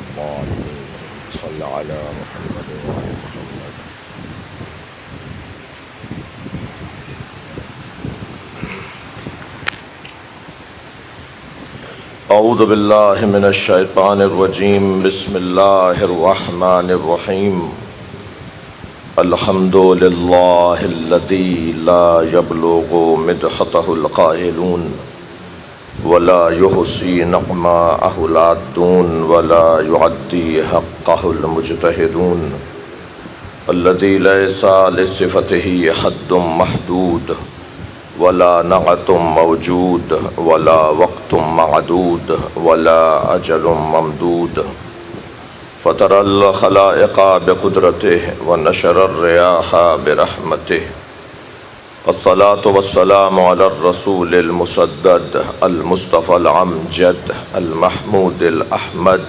الضالين صل على محمد وعلى محمد. اعوذ باللہ من الشیطان الرجیم بسم اللہ الرحمن الرحیم. الحمد للہ الذی لا یبلغ مدحتہ القائلون ولا يحصي نعماءه العادون ولا يعدي حقه المجتهدون الذي ليس لصفته حد محدود ولا نعت موجود ولا وقت معدود ولا أجل ممدود فطر الخلائق بقدرته ونشر الرياح برحمته. الصلاة والسلام على الرسول المسدد المصطفى العمجد المحمود الأحمد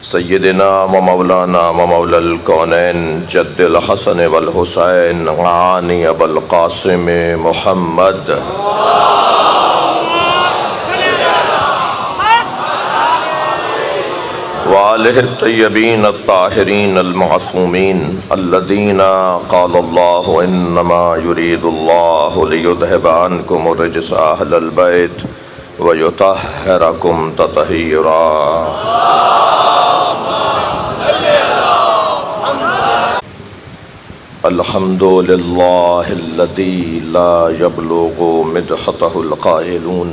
سيدنا ومولانا ومولى الكونين جد الحسن والحسين عاني أبا القاسم محمد وآله الطيبين الطاهرين المعصومين الذين قال الله إنما يريد الله ليذهب عنكم الرجس أهل البيت ويطهركم تطهيرا. الحمد لله الذي لا يبلغ مدحته القائلون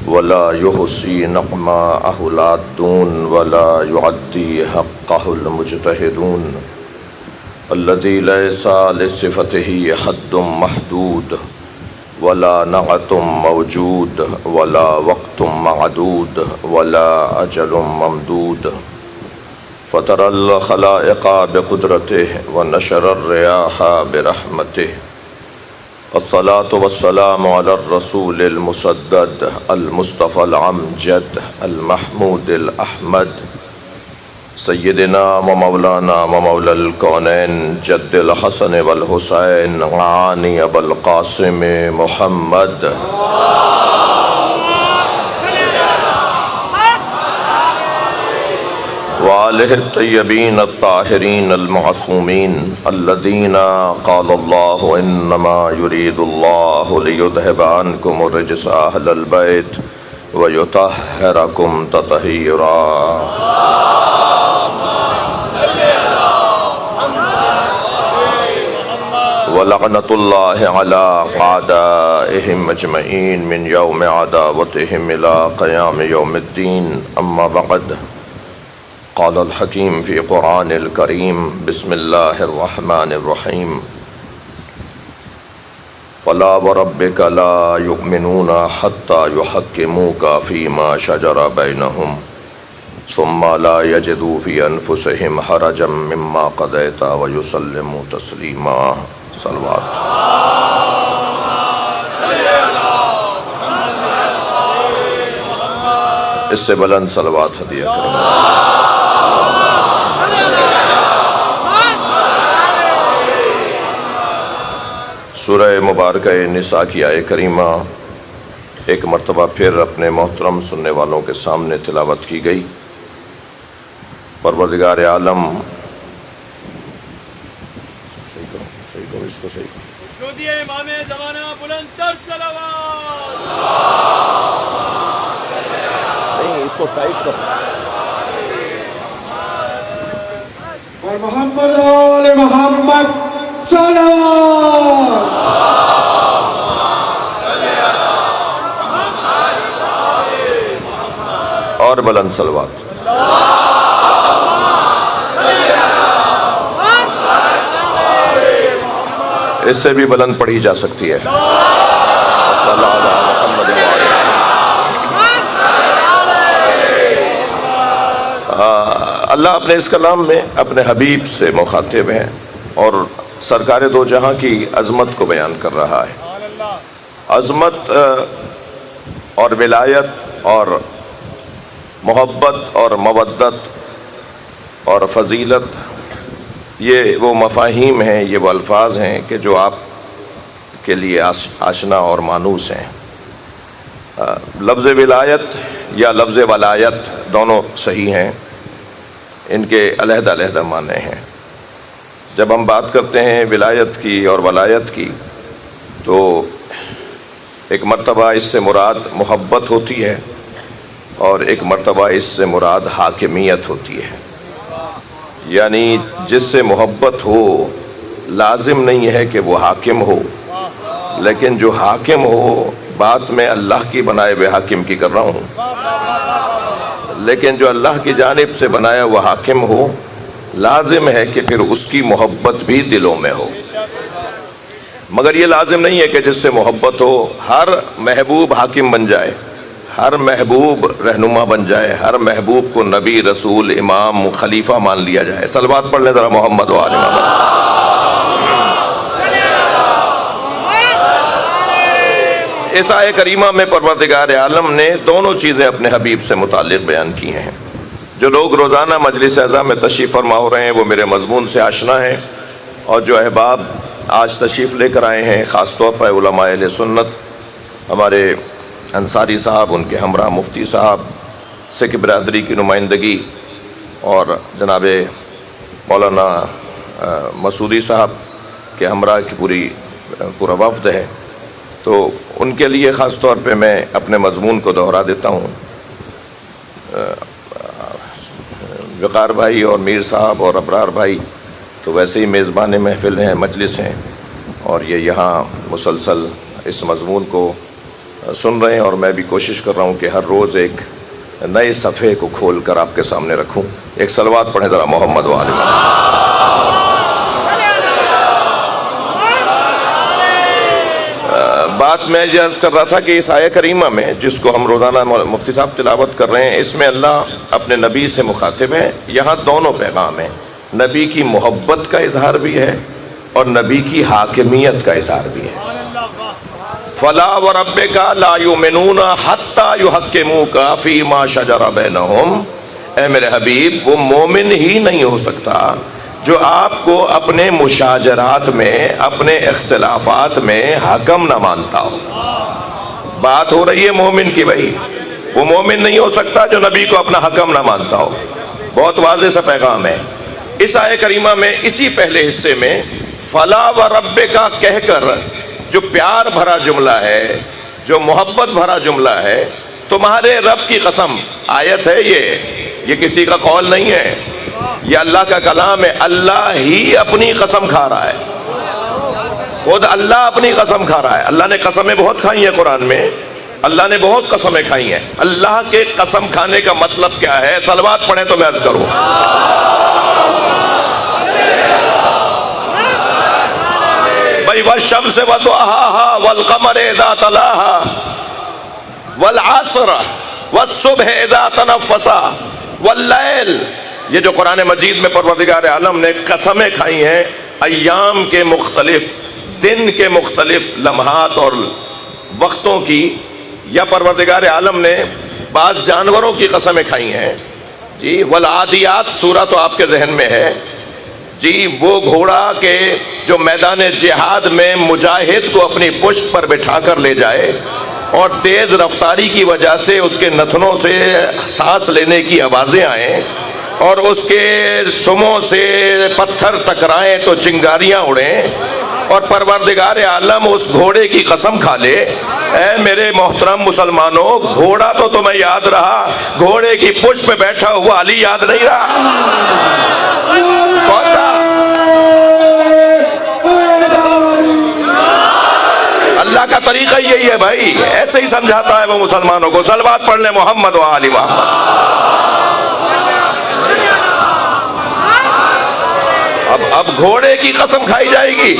ولا يحصي نعماءه العادون ولا يعدي حقه المجتهدون الذي ليس لصفته حد محدود ولا نعت موجود ولا وقت معدود ولا أجل ممدود فطر الخلائق بقدرته ونشر الرياح برحمته. الصلاة والسلام على الرسول المسدد المصطفى العمجد المحمود الأحمد سيدنا ومولانا ومولى الكونين جد الحسن والحسين عاني أبا القاسم محمد وآله الطيبين الطاهرين المعصومين الذين قال الله إنما يريد الله ليذهب عنكم الرجس أهل البيت ويطهركم تطهيرا. ولعنة الله على أعدائهم أجمعين من يوم عداوتهم إلى قيام يوم الدين. أما بعد قال الحكيم في قرآن الكريم بسم الله الرحمن الرحيم. فلا وربك لا يؤمنون حتى يحكموك فيما شجر بينهم ثم لا يجدوا في أنفسهم حرجا مما قضيت ويسلموا تسليما. صلوات. اس سے بلند صلوات ہدیہ کریں. سورہ مبارکہ نساء کی آیہ کریمہ ایک مرتبہ پھر اپنے محترم سننے والوں کے سامنے تلاوت کی گئی. پروردگار عالم امام زمانہ بلند تر صلوات. نہیں، اس کو ٹائٹ کر. اور محمد آل محمد صلوات. اور بلند صلوات. اس سے بھی بلند پڑھی جا سکتی ہے. صلی اللہ علیہ محمد اللہ اپنے اس کلام میں اپنے حبیب سے مخاطب ہیں اور سرکار دو جہاں کی عظمت کو بیان کر رہا ہے. عظمت اور ولایت اور محبت اور مودت اور فضیلت یہ وہ مفاہیم ہیں، یہ وہ الفاظ ہیں کہ جو آپ کے لیے آشنا اور مانوس ہیں. لفظ ولایت یا لفظ ولایت دونوں صحیح ہیں، ان کے علیحدہ علیحدہ معنی ہیں۔ جب ہم بات کرتے ہیں ولایت کی اور ولایت کی تو ایک مرتبہ اس سے مراد محبت ہوتی ہے اور ایک مرتبہ اس سے مراد حاکمیت ہوتی ہے۔ یعنی جس سے محبت ہو لازم نہیں ہے کہ وہ حاکم ہو، لیکن جو حاکم ہو، بات میں اللہ کی بنائے ہوئے حاکم کی کر رہا ہوں، لیکن جو اللہ کی جانب سے بنایا ہوا حاکم ہو لازم ہے کہ پھر اس کی محبت بھی دلوں میں ہو۔ مگر یہ لازم نہیں ہے کہ جس سے محبت ہو ہر محبوب حاکم بن جائے، ہر محبوب رہنما بن جائے، ہر محبوب کو نبی، رسول، امام، خلیفہ مان لیا جائے۔ صلوات پڑھ لیں ذرا محمد و آل محمد۔ اس آیہ کریمہ میں پروردگار عالم نے دونوں چیزیں اپنے حبیب سے متعلق بیان کی ہیں۔ جو لوگ روزانہ مجلس اعظم میں تشریف فرما ہو رہے ہیں وہ میرے مضمون سے آشنا ہیں، اور جو احباب آج تشریف لے کر آئے ہیں، خاص طور پر علماء اہل سنت، ہمارے انصاری صاحب، ان کے ہمراہ مفتی صاحب، سکھ برادری کی نمائندگی، اور جناب مولانا مسعودی صاحب کے ہمراہ کی پورا وفد ہے، تو ان کے لیے خاص طور پہ میں اپنے مضمون کو دہرا دیتا ہوں۔ وقار بھائی اور میر صاحب اور ابرار بھائی تو ویسے ہی میزبان محفل ہیں، مجلس ہیں، اور یہ یہاں مسلسل اس مضمون کو سن رہے ہیں، اور میں بھی کوشش کر رہا ہوں کہ ہر روز ایک نئے صفحے کو کھول کر آپ کے سامنے رکھوں۔ ایک صلوات پڑھیں ذرا محمد و آل محمد۔ بات میں یہ عرض کر رہا تھا کہ اس آیہ کریمہ میں جس کو ہم روزانہ مفتی صاحب تلاوت کر رہے ہیں، اس میں اللہ اپنے نبی سے مخاطب ہے۔ یہاں دونوں پیغام ہیں، نبی کی محبت کا اظہار بھی ہے اور نبی کی حاکمیت کا اظہار بھی ہے۔ فَلَا وَرَبِّكَ لَا يُؤْمِنُونَ حَتَّى يُحَكِّمُوكَ فِي مَا شَجَرَ بَيْنَهُمْ۔ اے میرے حبیب، وہ مومن ہی نہیں ہو سکتا جو آپ کو اپنے مشاجرات میں، اپنے اختلافات میں حکم نہ مانتا ہو۔ بات ہو رہی ہے مومن کی، بھائی وہ مومن نہیں ہو سکتا جو نبی کو اپنا حکم نہ مانتا ہو۔ بہت واضح سا پیغام ہے۔ اس آیہ کریمہ میں اسی پہلے حصے میں فَلَا وَرَبِّكَ کہہ کر جو پیار بھرا جملہ ہے، جو محبت بھرا جملہ ہے، تمہارے رب کی قسم، آیت ہے یہ کسی کا قول نہیں ہے، یہ اللہ کا کلام ہے۔ اللہ ہی اپنی قسم کھا رہا ہے، خود اللہ اپنی قسم کھا رہا ہے۔ اللہ نے قسمیں بہت کھائی ہیں قرآن میں، اللہ نے بہت قسمیں کھائی ہیں۔ اللہ کے قسم کھانے کا مطلب کیا ہے؟ صلوات پڑھیں تو میں عرض کروں۔ بھائی والشمس وضحاها والقمر اذا تلاها والعصر والصبح اذا تنفس واللیل، یہ جو قرآن مجید میں پروردگار عالم نے قسمیں کھائی ہیں ایام کے مختلف، دن کے مختلف لمحات اور وقتوں کی، یا پروردگار عالم نے بعض جانوروں کی قسمیں کھائی ہیں جی۔ والعادیات سورہ تو آپ کے ذہن میں ہے جی، وہ گھوڑا کے جو میدان جہاد میں مجاہد کو اپنی پشت پر بٹھا کر لے جائے اور تیز رفتاری کی وجہ سے اس کے نتنوں سے سانس لینے کی آوازیں آئیں اور اس کے سموں سے پتھر ٹکرائیں تو چنگاریاں اڑیں، اور پروردگار عالم اس گھوڑے کی قسم کھا لے۔ اے میرے محترم مسلمانوں، گھوڑا تو تمہیں یاد رہا، گھوڑے کی پشت پہ بیٹھا ہوا علی یاد نہیں رہا؟ کون تھا؟ اللہ کا طریقہ یہی ہے بھائی، ایسے ہی سمجھاتا ہے وہ مسلمانوں کو۔ صلوات پڑھ لیں محمد و آل محمد۔ اب گھوڑے کی قسم کھائی جائے گی،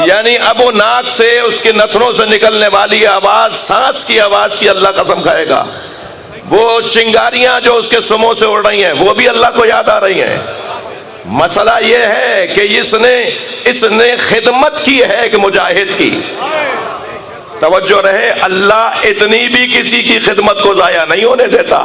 یعنی اب وہ ناک سے، اس کے نتنوں سے نکلنے والی آواز، سانس کی آواز کی اللہ قسم کھائے گا۔ وہ چنگاریاں جو اس کے سموں سے اڑ رہی ہیں وہ بھی اللہ کو یاد آ رہی ہیں۔ مسئلہ یہ ہے کہ اس نے خدمت کی ہے کہ مجاہد کی، توجہ رہے، اللہ اتنی بھی کسی کی خدمت کو ضائع نہیں ہونے دیتا۔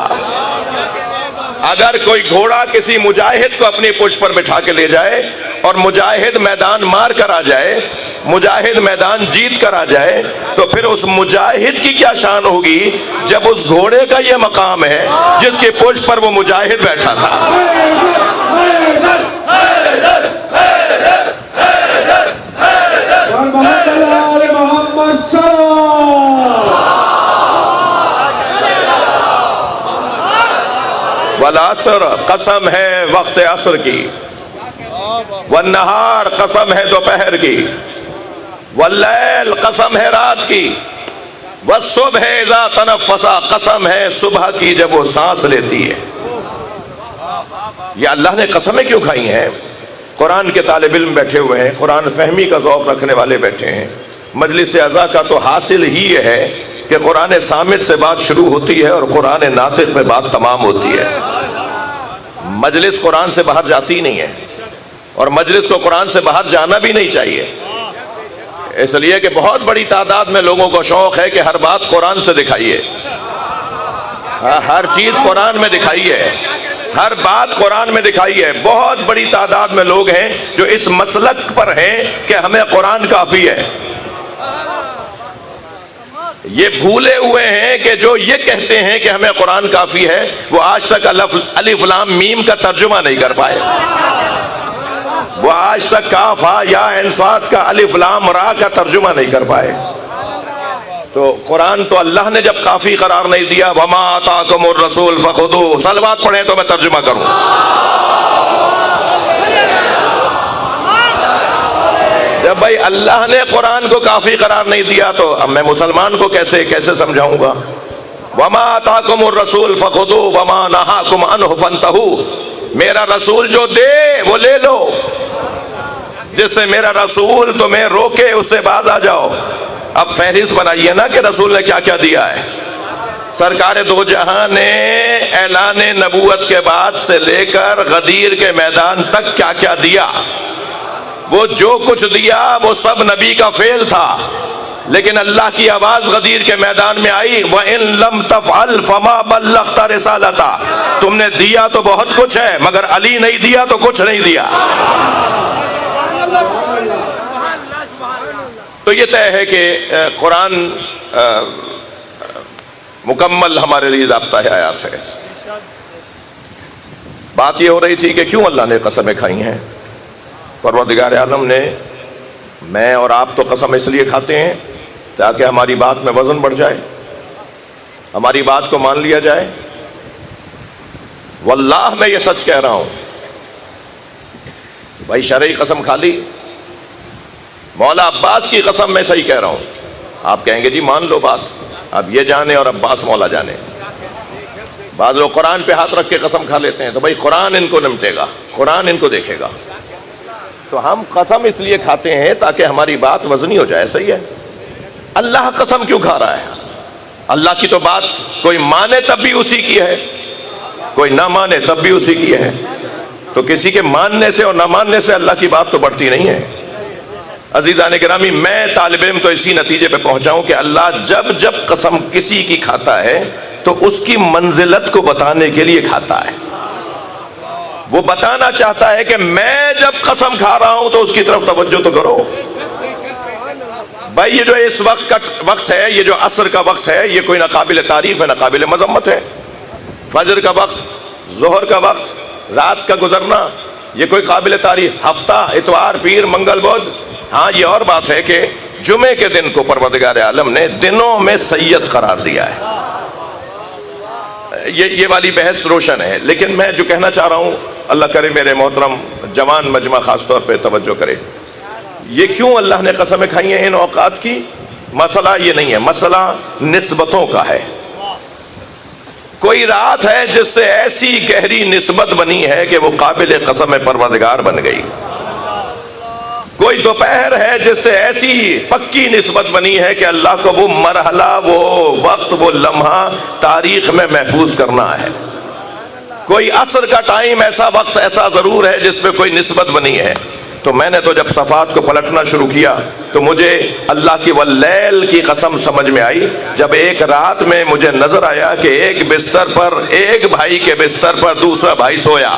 اگر کوئی گھوڑا کسی مجاہد کو اپنی پشت پر بٹھا کے لے جائے اور مجاہد میدان مار کر آ جائے، مجاہد میدان جیت کر آ جائے تو پھر اس مجاہد کی کیا شان ہوگی جب اس گھوڑے کا یہ مقام ہے جس کے پشت پر وہ مجاہد بیٹھا تھا۔ محمد آل محمد صلوات۔ والعصر قسم ہے وقت عصر کی، والنہار قسم ہے دوپہر کی، واللیل قسم ہے رات کی، والصبح اذا تنفسا قسم ہے صبح کی جب وہ سانس لیتی ہے۔ یہ اللہ نے قسمیں کیوں کھائی ہیں؟ قرآن کے طالب علم بیٹھے ہوئے ہیں، قرآن فہمی کا ذوق رکھنے والے بیٹھے ہیں۔ مجلس اعزا کا تو حاصل ہی یہ ہے کہ قرآن صامت سے بات شروع ہوتی ہے اور قرآن ناطق میں بات تمام ہوتی ہے۔ مجلس قرآن سے باہر جاتی نہیں ہے، اور مجلس کو قرآن سے باہر جانا بھی نہیں چاہیے، اس لیے کہ بہت بڑی تعداد میں لوگوں کو شوق ہے کہ ہر بات قرآن سے دکھائیے، ہر چیز قرآن میں دکھائیے، ہر بات قرآن میں دکھائیے۔ بہت بڑی تعداد میں لوگ ہیں جو اس مسلک پر ہیں کہ ہمیں قرآن کافی ہے۔ یہ بھولے ہوئے ہیں کہ جو یہ کہتے ہیں کہ ہمیں قرآن کافی ہے وہ آج تک الف لام میم کا ترجمہ نہیں کر پائے، وہ آج تک کاف ہا یا عین صاد کا الف لام را کا ترجمہ نہیں کر پائے۔ تو قرآن تو اللہ نے جب کافی قرار نہیں دیا، وما آتاکم الرسول فخذوہ، صلوات پڑھیں تو میں ترجمہ کروں۔ جب بھائی اللہ نے قرآن کو کافی قرار نہیں دیا تو اب میں مسلمان کو کیسے سمجھاؤں گا؟ وما آتاکم الرسول فخذوہ وما نہاکم عنہ فانتہوا، میرا رسول جو دے وہ لے لو، جس سے میرا رسول تمہیں روکے اس سے باز آ جاؤ۔ اب فہرست بنائیے نا کہ رسول نے کیا کیا دیا ہے۔ سرکار دو جہاں نے اعلان نبوت کے بعد سے لے کر غدیر کے میدان تک کیا کیا دیا، وہ جو کچھ دیا وہ سب نبی کا فعل تھا، لیکن اللہ کی آواز غدیر کے میدان میں آئی، وَإِن لَمْ تَفْعَلْ فَمَا بَلَّغْتَ رِسَالَتَهُ، تم نے دیا تو بہت کچھ ہے مگر علی نہیں دیا تو کچھ نہیں دیا۔ تو یہ طے ہے کہ قرآن مکمل ہمارے لیے ضابطہ حیات ہے۔ بات یہ ہو رہی تھی کہ کیوں اللہ نے قسمیں کھائی ہیں۔ پروردگار عالم نے، میں اور آپ تو قسم اس لیے کھاتے ہیں تاکہ ہماری بات میں وزن بڑھ جائے، ہماری بات کو مان لیا جائے۔ واللہ میں یہ سچ کہہ رہا ہوں، بھائی شرعی قسم کھا لی، مولا عباس کی قسم میں صحیح کہہ رہا ہوں۔ آپ کہیں گے جی مان لو بات، اب یہ جانے اور عباس مولا جانے۔ بعض لوگ قرآن پہ ہاتھ رکھ کے قسم کھا لیتے ہیں، تو بھائی قرآن ان کو نمٹے گا، قرآن ان کو دیکھے گا۔ تو ہم قسم اس لیے کھاتے ہیں تاکہ ہماری بات وزنی ہو جائے، صحیح ہے۔ اللہ قسم کیوں کھا رہا ہے؟ اللہ کی تو بات کوئی مانے تب بھی اسی کی ہے، کوئی نہ مانے تب بھی اسی کی ہے۔ تو کسی کے ماننے سے اور نہ ماننے سے اللہ کی بات تو بڑھتی نہیں ہے۔ عزیزان گرامی، میں طالب علم تو اسی نتیجے پہ پہنچا ہوں کہ اللہ جب قسم کسی کی کھاتا ہے تو اس کی منزلت کو بتانے کے لیے کھاتا ہے۔ وہ بتانا چاہتا ہے کہ میں جب قسم کھا رہا ہوں تو اس کی طرف توجہ تو کرو۔ بھائی یہ جو اس وقت کا وقت ہے، یہ جو عصر کا وقت ہے، یہ کوئی نہ قابل تعریف ہے نہ قابل مذمت ہے۔ فجر کا وقت، ظہر کا وقت، رات کا گزرنا، یہ کوئی قابل تعریف، ہفتہ، اتوار، پیر، منگل، بدھ۔ ہاں یہ اور بات ہے کہ جمعے کے دن کو پروردگار عالم نے دنوں میں سید قرار دیا ہے۔ یہ والی بحث روشن ہے، لیکن میں جو کہنا چاہ رہا ہوں، اللہ کرے میرے محترم جوان مجمع خاص طور پہ توجہ کرے۔ یہ کیوں اللہ نے قسمیں کھائی ہیں ان اوقات کی؟ مسئلہ یہ نہیں ہے، مسئلہ نسبتوں کا ہے۔ کوئی رات ہے جس سے ایسی گہری نسبت بنی ہے کہ وہ قابل قسم پروردگار بن گئی۔ کوئی دوپہر ہے جس سے ایسی پکی نسبت بنی ہے کہ اللہ کو وہ مرحلہ، وہ وقت، وہ لمحہ تاریخ میں محفوظ کرنا ہے۔ کوئی عصر کا ٹائم، ایسا وقت ایسا ضرور ہے جس پہ کوئی نسبت بنی ہے۔ تو میں نے تو جب صفات کو پلٹنا شروع کیا تو مجھے اللہ کی واللیل کی قسم سمجھ میں آئی، جب ایک رات میں مجھے نظر آیا کہ ایک بستر پر، ایک بھائی کے بستر پر دوسرا بھائی سویا۔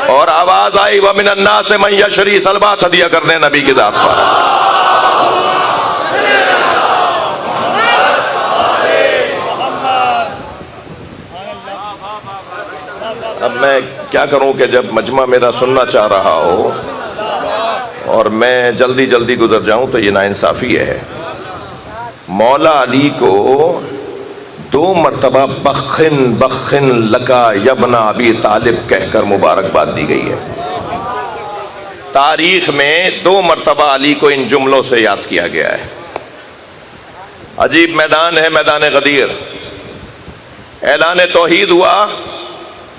اور آواز آئی وَمِنَ النَّاسِ مَن يَشْرِي سلوات ہدیہ کر دیں نبی کی ذات پر. اب میں کیا کروں کہ جب مجمع میرا سننا چاہ رہا ہو اور میں جلدی جلدی گزر جاؤں تو یہ ناانصافی ہے. مولا علی کو 2 مرتبہ بخن بخن لکا یبن ابی طالب کہہ کر مبارکباد دی گئی ہے. تاریخ میں 2 مرتبہ علی کو ان جملوں سے یاد کیا گیا ہے. عجیب میدان ہے میدان غدیر. اعلان توحید ہوا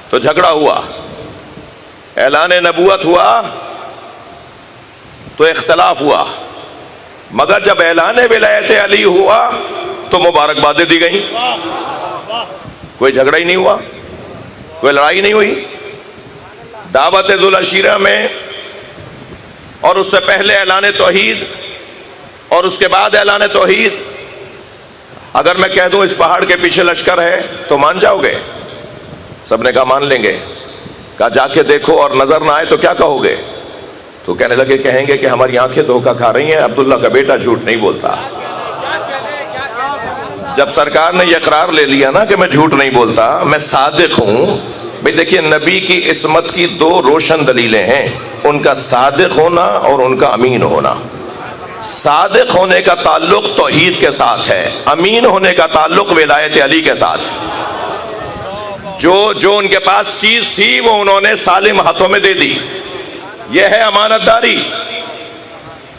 تو جھگڑا ہوا، اعلان نبوت ہوا تو اختلاف ہوا، مگر جب اعلان ولایت علی ہوا تو مبارکبادیں دی گئیں. کوئی جھگڑا ہی نہیں ہوا، کوئی لڑائی نہیں ہوئی. دعوت ذو العشیرہ میں اور اس سے پہلے اعلان توحید اور اس کے بعد اعلان توحید. اگر میں کہہ دوں اس پہاڑ کے پیچھے لشکر ہے تو مان جاؤ گے؟ سب نے کہا مان لیں گے. کہا جا کے دیکھو اور نظر نہ آئے تو کیا کہو گے؟ تو کہنے لگے کہیں گے کہ ہماری آنکھیں دھوکہ کھا رہی ہیں، عبداللہ کا بیٹا جھوٹ نہیں بولتا. جب سرکار نے یہ اقرار لے لیا نا کہ میں جھوٹ نہیں بولتا، میں صادق ہوں. بھئی دیکھیے نبی کی عصمت کی 2 روشن دلیلیں ہیں، ان کا صادق ہونا اور ان کا امین ہونا. صادق ہونے کا تعلق توحید کے ساتھ ہے، امین ہونے کا تعلق ولایت علی کے ساتھ. جو ان کے پاس چیز تھی وہ انہوں نے سالم ہاتھوں میں دے دی، یہ ہے امانت داری.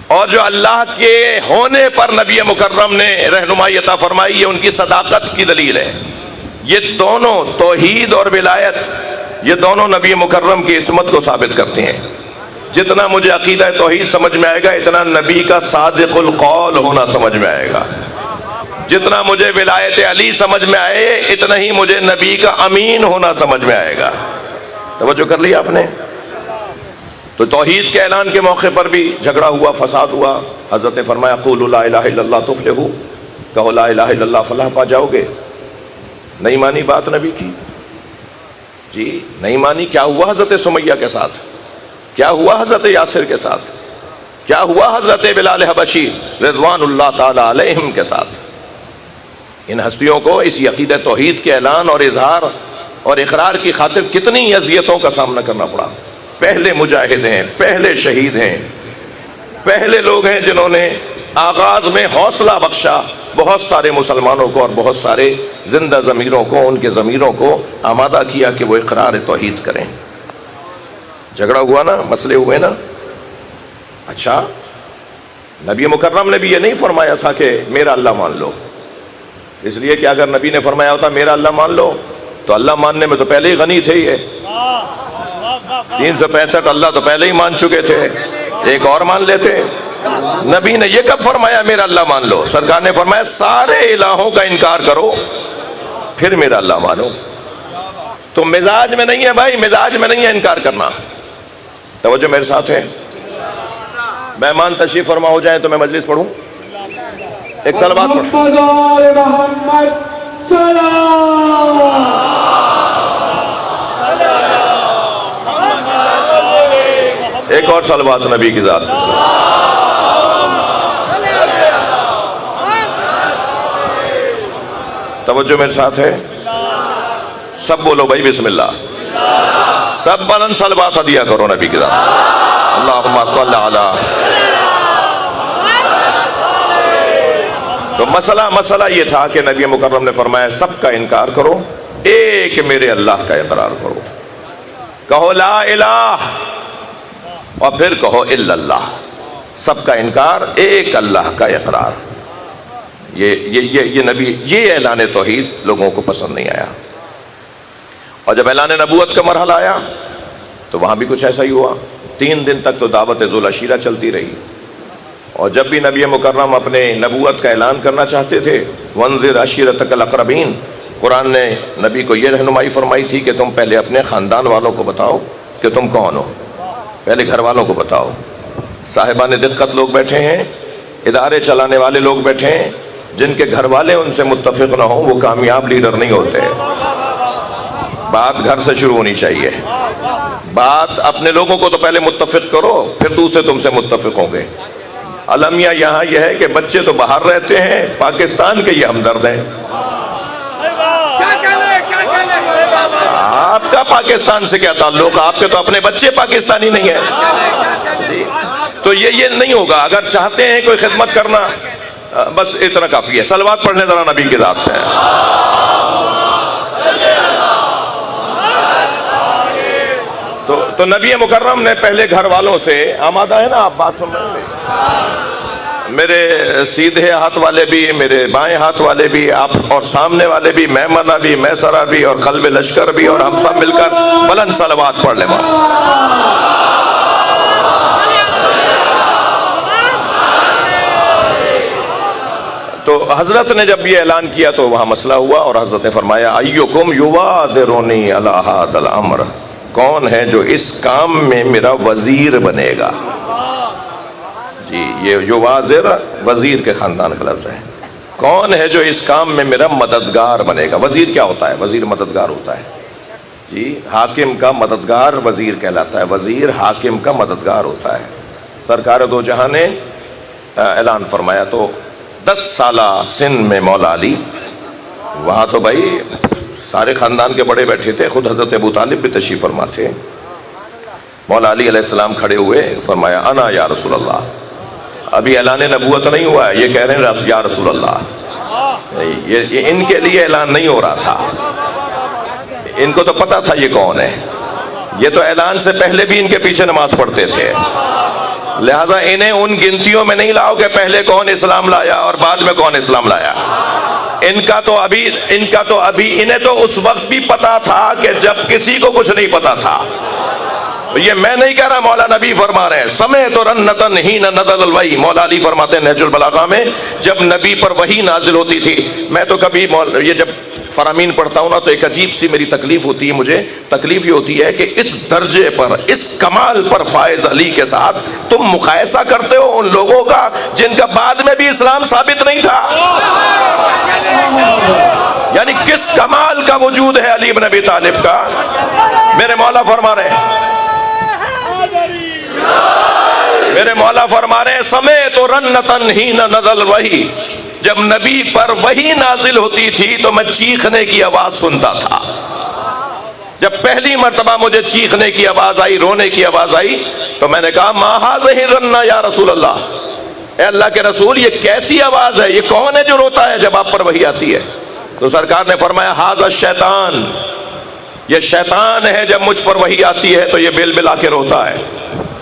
اور جو اللہ کے ہونے پر نبی مکرم نے رہنمائی عطا فرمائی، یہ ان کی صداقت کی دلیل ہے. یہ دونوں توحید اور ولایت، یہ دونوں نبی مکرم کی عصمت کو ثابت کرتے ہیں. جتنا مجھے عقیدہ توحید سمجھ میں آئے گا اتنا نبی کا صادق القول ہونا سمجھ میں آئے گا. جتنا مجھے ولایت علی سمجھ میں آئے اتنا ہی مجھے نبی کا امین ہونا سمجھ میں آئے گا. توجہ کر لیا آپ نے؟ تو توحید کے اعلان کے موقع پر بھی جھگڑا ہوا، فساد ہوا. حضرت نے فرمایا قولوا لا الہ الا اللہ تفلحوا، کہو لا الہ الا اللہ فلاح پا جاؤ گے. نہیں مانی بات نبی کی، جی نہیں مانی. کیا ہوا حضرت سمیہ کے ساتھ؟ کیا ہوا حضرت یاسر کے ساتھ؟ کیا ہوا حضرت بلال حبشی رضوان اللہ تعالی علیہم کے ساتھ؟ ان ہستیوں کو اسی عقیدہ توحید کے اعلان اور اظہار اور اقرار کی خاطر کتنی اذیتوں کا سامنا کرنا پڑا. پہلے مجاہد ہیں، پہلے شہید ہیں، پہلے لوگ ہیں جنہوں نے آغاز میں حوصلہ بخشا بہت سارے مسلمانوں کو اور بہت سارے زندہ ضمیروں کو، ان کے ضمیروں کو آمادہ کیا کہ وہ اقرار توحید کریں. جھگڑا ہوا نا، مسئلے ہوئے نا. اچھا نبی مکرم نے بھی یہ نہیں فرمایا تھا کہ میرا اللہ مان لو، اس لیے کہ اگر نبی نے فرمایا ہوتا میرا اللہ مان لو تو اللہ ماننے میں تو پہلے ہی غنی تھے. یہ 365 اللہ تو پہلے ہی مان چکے تھے، ایک اور مان لیتے. نبی نے یہ کب فرمایا میرا اللہ مان لو؟ سرکار نے فرمایا سارے الہوں کا انکار کرو پھر میرا اللہ مانو. تو مزاج میں نہیں ہے بھائی، مزاج میں نہیں ہے انکار کرنا. توجہ میرے ساتھ ہے. مہمان تشریف فرما ہو جائیں تو میں مجلس پڑھوں. ایک صلوات پڑھیں. محمد آل محمد سلام. ایک اور صلوات نبی کی ذات. توجہ میرے ساتھ ہے. سب بولو بھائی بسم اللہ. سب بلند صلوات ہدیہ کرو نبی کی ذات. اللہم صلی علی. تو مسئلہ یہ تھا کہ نبی مکرم نے فرمایا سب کا انکار کرو، ایک میرے اللہ کا اقرار کرو. کہو لا الہ اور پھر کہو الا اللہ. سب کا انکار، ایک اللہ کا اقرار. یہ نبی، یہ اعلان توحید لوگوں کو پسند نہیں آیا. اور جب اعلان نبوت کا مرحلہ آیا تو وہاں بھی کچھ ایسا ہی ہوا. 3 دن تک تو دعوت ذو العشیرہ چلتی رہی. اور جب بھی نبی مکرم اپنے نبوت کا اعلان کرنا چاہتے تھے، وانذر عشیرتک الاقربین، قرآن نے نبی کو یہ رہنمائی فرمائی تھی کہ تم پہلے اپنے خاندان والوں کو بتاؤ کہ تم کون ہو، پہلے گھر والوں کو بتاؤ. صاحبان دقت لوگ بیٹھے ہیں، ادارے چلانے والے لوگ بیٹھے ہیں، جن کے گھر والے ان سے متفق نہ ہوں وہ کامیاب لیڈر نہیں ہوتے. بات گھر سے شروع ہونی چاہیے. بات اپنے لوگوں کو تو پہلے متفق کرو، پھر دوسرے تم سے متفق ہوں گے۔ المیہ یہاں یہ ہے کہ بچے تو باہر رہتے ہیں، پاکستان کے یہ ہمدرد ہیں۔ آپ کا پاکستان سے کیا تعلق؟ آپ کے تو اپنے بچے پاکستانی نہیں ہیں۔ تو یہ نہیں ہوگا۔ اگر چاہتے ہیں کوئی خدمت کرنا، بس اتنا کافی ہے۔ صلوات پڑھنے ذرا نبی کی ذات پہ۔ تو نبی مکرم نے پہلے گھر والوں سے، آمادہ ہے نا آپ بات سن رہے ہیں؟ میرے سیدھے ہاتھ والے بھی، میرے بائیں ہاتھ والے بھی، آپ اور سامنے والے بھی، میمنہ بھی، میسرہ بھی، اور قلب لشکر بھی، اور ہم سب مل کر بلند صلوات پڑھ لیں۔ تو حضرت نے جب یہ اعلان کیا تو وہاں مسئلہ ہوا، اور حضرت نے فرمایا ایکم یوادرنی علی ھذا الامر، کون ہے جو اس کام میں میرا وزیر بنے گا؟ جی، یہ یوازر وزیر کے خاندان کا لفظ ہے۔ کون ہے جو اس کام میں میرا مددگار بنے گا؟ وزیر کیا ہوتا ہے؟ وزیر مددگار ہوتا ہے۔ جی، حاکم کا مددگار وزیر کہلاتا ہے، وزیر حاکم کا مددگار ہوتا ہے۔ سرکار دو جہاں نے اعلان فرمایا تو 10 سالہ سن میں مولا علی، وہاں تو بھائی سارے خاندان کے بڑے بیٹھے تھے، خود حضرت ابو طالب بھی تشریف فرما تھے۔ مولا علی علیہ السلام کھڑے ہوئے، فرمایا انا یا رسول اللہ۔ ابھی اعلان نبوت نہیں ہوا ہے، یہ کہہ رہے ہیں یا رسول اللہ۔ یہ ان کے لیے اعلان نہیں ہو رہا تھا، ان کو تو پتا تھا یہ کون ہے۔ یہ تو اعلان سے پہلے بھی ان کے پیچھے نماز پڑھتے تھے، لہٰذا انہیں ان گنتیوں میں نہیں لاؤ کہ پہلے کون اسلام لایا اور بعد میں کون اسلام لایا۔ ان کا تو ابھی انہیں تو اس وقت بھی پتا تھا کہ جب کسی کو کچھ نہیں پتا تھا۔ یہ میں نہیں کہہ رہا، مولا نبی فرما رہے ہیں، سمعت رنۃ حین نزل الوحی۔ مولا علی فرماتے ہیں نہج البلاغہ میں، جب نبی پر وحی نازل ہوتی تھی، میں تو کبھی یہ جب فرامین پڑھتا ہوں نا تو ایک عجیب سی میری تکلیف ہوتی ہے، مجھے تکلیف یہ ہوتی ہے کہ اس درجے پر، اس کمال پر فائز علی کے ساتھ تم مقایسہ کرتے ہو ان لوگوں کا جن کا بعد میں بھی اسلام ثابت نہیں تھا۔ یعنی کس کمال کا وجود ہے علی بن ابی طالب کا۔ میرے مولا فرما رہے ہیں، میرے مولا فرما رہے ہیں سمعت رنۃ حین نزل الوحی، جب نبی پر وحی نازل ہوتی تھی تو میں چیخنے کی آواز سنتا تھا۔ جب پہلی مرتبہ مجھے چیخنے کی آواز آئی، رونے کی آواز آئی، تو میں نے کہا ما ھذہ الرنہ یا رسول اللہ، اے اللہ کے رسول یہ کیسی آواز ہے، یہ کون ہے جو روتا ہے جب آپ پر وحی آتی ہے؟ تو سرکار نے فرمایا ھذا الشیطان، یہ شیطان ہے، جب مجھ پر وحی آتی ہے تو یہ بل بلا کے روتا ہے۔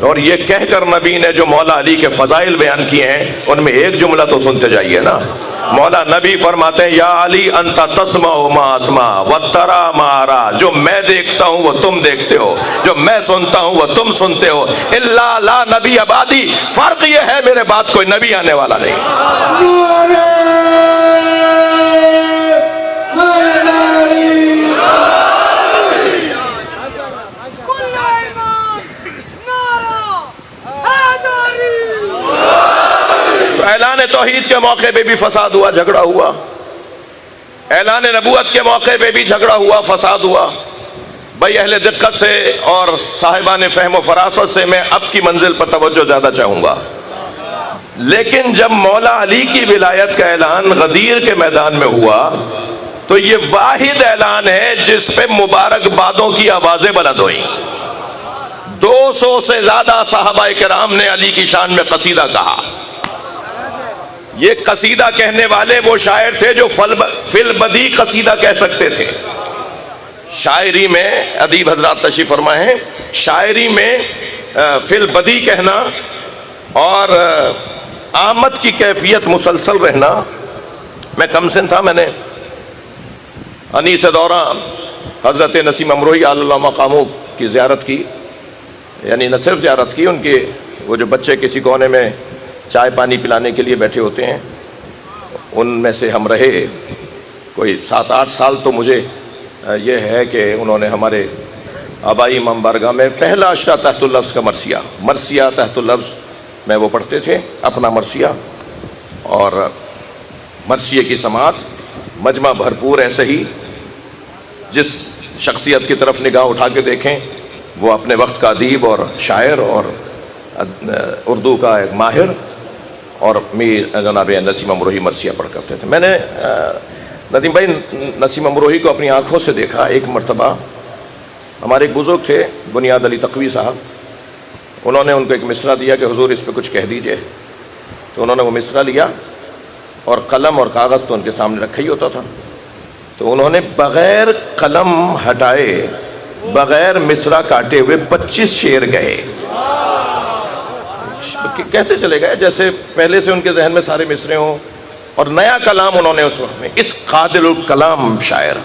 اور یہ کہہ کر نبی نے جو مولا علی کے فضائل بیان کیے ہیں ان میں ایک جملہ تو سنتے جائیے نا۔ مولا نبی فرماتے ہیں یا علی انت تسمع ما اسمع وترى ما ارى، جو میں دیکھتا ہوں وہ تم دیکھتے ہو، جو میں سنتا ہوں وہ تم سنتے ہو، الا لا نبی ابادی، فرق یہ ہے میرے بعد کوئی نبی آنے والا نہیں۔ اعلان توحید کے موقع پہ بھی فساد ہوا، جھگڑا ہوا، اعلان نبوت کے موقع پہ بھی جھگڑا ہوا، فساد ہوا۔ بھائی اہل دقت سے اور صاحبان فہم و فراست سے میں اب کی منزل پر توجہ زیادہ چاہوں گا، لیکن جب مولا علی کی ولایت کا اعلان غدیر کے میدان میں ہوا تو یہ واحد اعلان ہے جس پہ مبارکبادوں کی آوازیں بلند ہوئیں۔ 200 سے زیادہ صحابہ کرام نے علی کی شان میں قصیدہ کہا۔ یہ قصیدہ کہنے والے وہ شاعر تھے جو فی البدی قصیدہ کہہ سکتے تھے۔ شاعری میں ادیب حضرات تشریف فرمائے ہیں، شاعری میں فی البدی کہنا اور آمد کی کیفیت مسلسل رہنا۔ میں کم سن تھا، میں نے انیس دورہ حضرت نسیم امروہی علی اللہ مقامہ کی زیارت کی، یعنی نہ صرف زیارت کی، ان کے وہ جو بچے کسی کونے میں چائے پانی پلانے کے لیے بیٹھے ہوتے ہیں ان میں سے ہم رہے کوئی 7-8 سال۔ تو مجھے یہ ہے کہ انہوں نے ہمارے آبائی امام بارگاہ میں پہلا اشرا تحت اللفظ کا مرثیہ تحت اللفظ میں وہ پڑھتے تھے، اپنا مرثیہ اور مرثیے کی سماعت، مجمع بھرپور ایسے ہی، جس شخصیت کی طرف نگاہ اٹھا کے دیکھیں وہ اپنے وقت کا ادیب اور شاعر اور اردو کا ایک ماہر، اور میر جناب نسیم امروہی مرثیہ پڑھ کرتے تھے۔ میں نے ندیم بھائی نسیم امروہی کو اپنی آنکھوں سے دیکھا۔ ایک مرتبہ ہمارے ایک بزرگ تھے بنیاد علی تقوی صاحب، انہوں نے ان کو ایک مصرع دیا کہ حضور اس پہ کچھ کہہ دیجئے، تو انہوں نے وہ مصرع لیا اور قلم اور کاغذ تو ان کے سامنے رکھا ہی ہوتا تھا، تو انہوں نے بغیر قلم ہٹائے، بغیر مصرع کاٹے ہوئے 25 شعر کہے، کہتے چلے گئے جیسے پہلے سے ان کے ذہن میں سارے مصرے ہوں، اور نیا کلام انہوں نے اس وقت میں، اس قادر الکلام شاعر،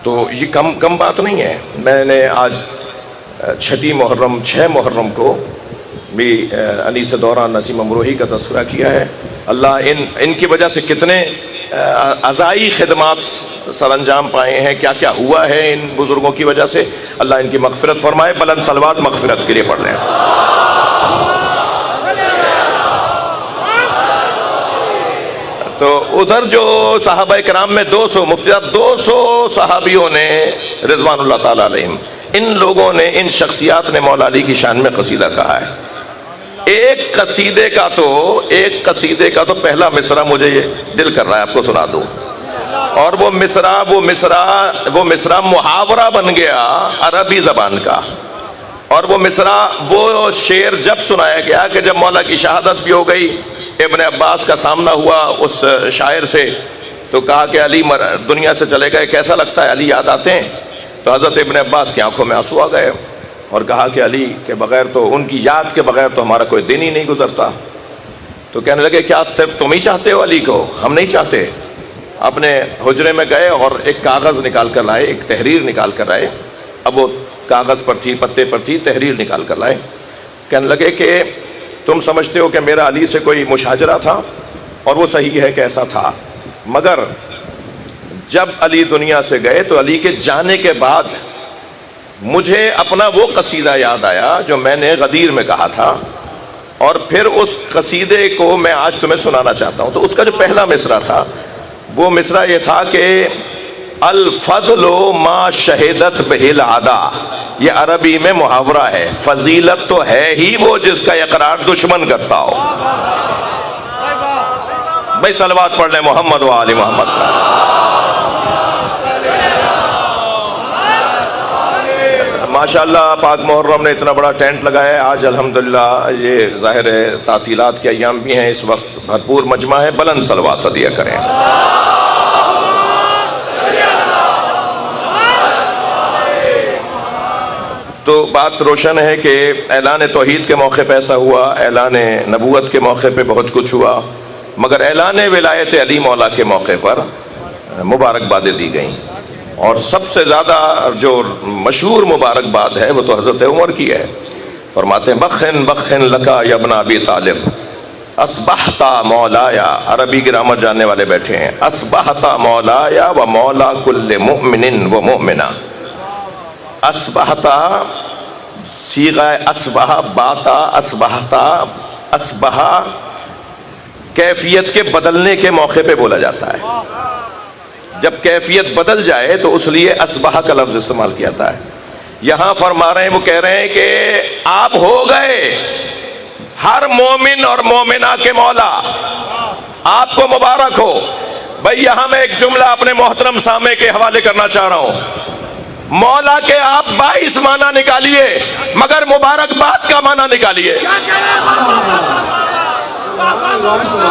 تو یہ کم بات نہیں ہے۔ میں نے آج 6 محرم کو بھی انیس دوران نسیم امروہی کا تذکرہ کیا ہے۔ اللہ ان کی وجہ سے کتنے عزائی خدمات سر انجام پائے ہیں، کیا کیا ہوا ہے ان بزرگوں کی وجہ سے، اللہ ان کی مغفرت فرمائے۔ بلند صلوات مغفرت کے لیے پڑھ لیں۔ تو ادھر جو صحابہ کرام میں 200 صحابیوں نے رضوان اللہ تعالیٰ علیہم، ان لوگوں نے، ان شخصیات نے مولا علی کی شان میں قصیدہ کہا ہے۔ ایک قصیدے کا تو پہلا مصرع مجھے یہ دل کر رہا ہے آپ کو سنا دوں، اور وہ مصرع محاورہ بن گیا عربی زبان کا، اور وہ مصرع، وہ شعر جب سنایا گیا کہ جب مولا کی شہادت بھی ہو گئی، ابن عباس کا سامنا ہوا اس شاعر سے، تو کہا کہ علی دنیا سے چلے گئے، کیسا لگتا ہے، علی یاد آتے ہیں؟ تو حضرت ابن عباس کی آنکھوں میں آنسو آ گئے اور کہا کہ علی کے بغیر تو، ان کی یاد کے بغیر تو ہمارا کوئی دن ہی نہیں گزرتا۔ تو کہنے لگے کیا صرف تم ہی چاہتے ہو علی کو؟ ہم نہیں چاہتے۔ اپنے حجرے میں گئے اور ایک کاغذ نکال کر لائے، ایک تحریر نکال کر لائے، اب وہ کاغذ پر تھی، پتے پر تھی، تحریر نکال کر لائے۔ کہنے لگے کہ تم سمجھتے ہو کہ میرا علی سے کوئی مشاجرہ تھا، اور وہ صحیح ہے کہ ایسا تھا، مگر جب علی دنیا سے گئے تو علی کے جانے کے بعد مجھے اپنا وہ قصیدہ یاد آیا جو میں نے غدیر میں کہا تھا، اور پھر اس قصیدے کو میں آج تمہیں سنانا چاہتا ہوں۔ تو اس کا جو پہلا مصرع تھا، وہ مصرع یہ تھا کہ الفضل ما شہدت بہ العدا، یہ عربی میں محاورہ ہے، فضیلت تو ہے ہی وہ جس کا اقرار دشمن کرتا ہو۔ بھائی صلوات پڑھ لیں محمد و آل محمد۔ ماشاءاللہ پاک محرم نے اتنا بڑا ٹینٹ لگایا ہے آج، الحمدللہ یہ ظاہر ہے تعطیلات کے ایام بھی ہیں، اس وقت بھرپور مجمع ہے، بلند صلوات عطیہ کریں۔ تو بات روشن ہے کہ اعلان توحید کے موقع پہ ایسا ہوا، اعلان نبوت کے موقع پہ بہت کچھ ہوا، مگر اعلان ولایت علی مولا کے موقع پر مبارکبادیں دی گئیں، اور سب سے زیادہ جو مشہور مبارکباد ہے وہ تو حضرت عمر کی ہے۔ فرماتے ہیں بخن بخن لکا یا ابن ابی طالب اصبحتا مولایا، عربی گرامر جاننے والے بیٹھے ہیں، اصبحتا مولایا و مولا کل مؤمن و مؤمنہ۔ اصبحتا صیغہ اصبح، باتا اصبحتا، اصبح کیفیت کے بدلنے کے موقع پہ بولا جاتا ہے، جب کیفیت بدل جائے تو اس لیے اصبح کا لفظ استعمال کیا جاتا ہے۔ یہاں فرما رہے ہیں، وہ کہہ رہے ہیں کہ آپ ہو گئے ہر مومن اور مومنہ کے مولا، آپ کو مبارک ہو۔ بھائی یہاں میں ایک جملہ اپنے محترم سامع کے حوالے کرنا چاہ رہا ہوں، مولا کے آپ 22 معنی نکالیے، مگر مبارکباد کا معنی نکالیے،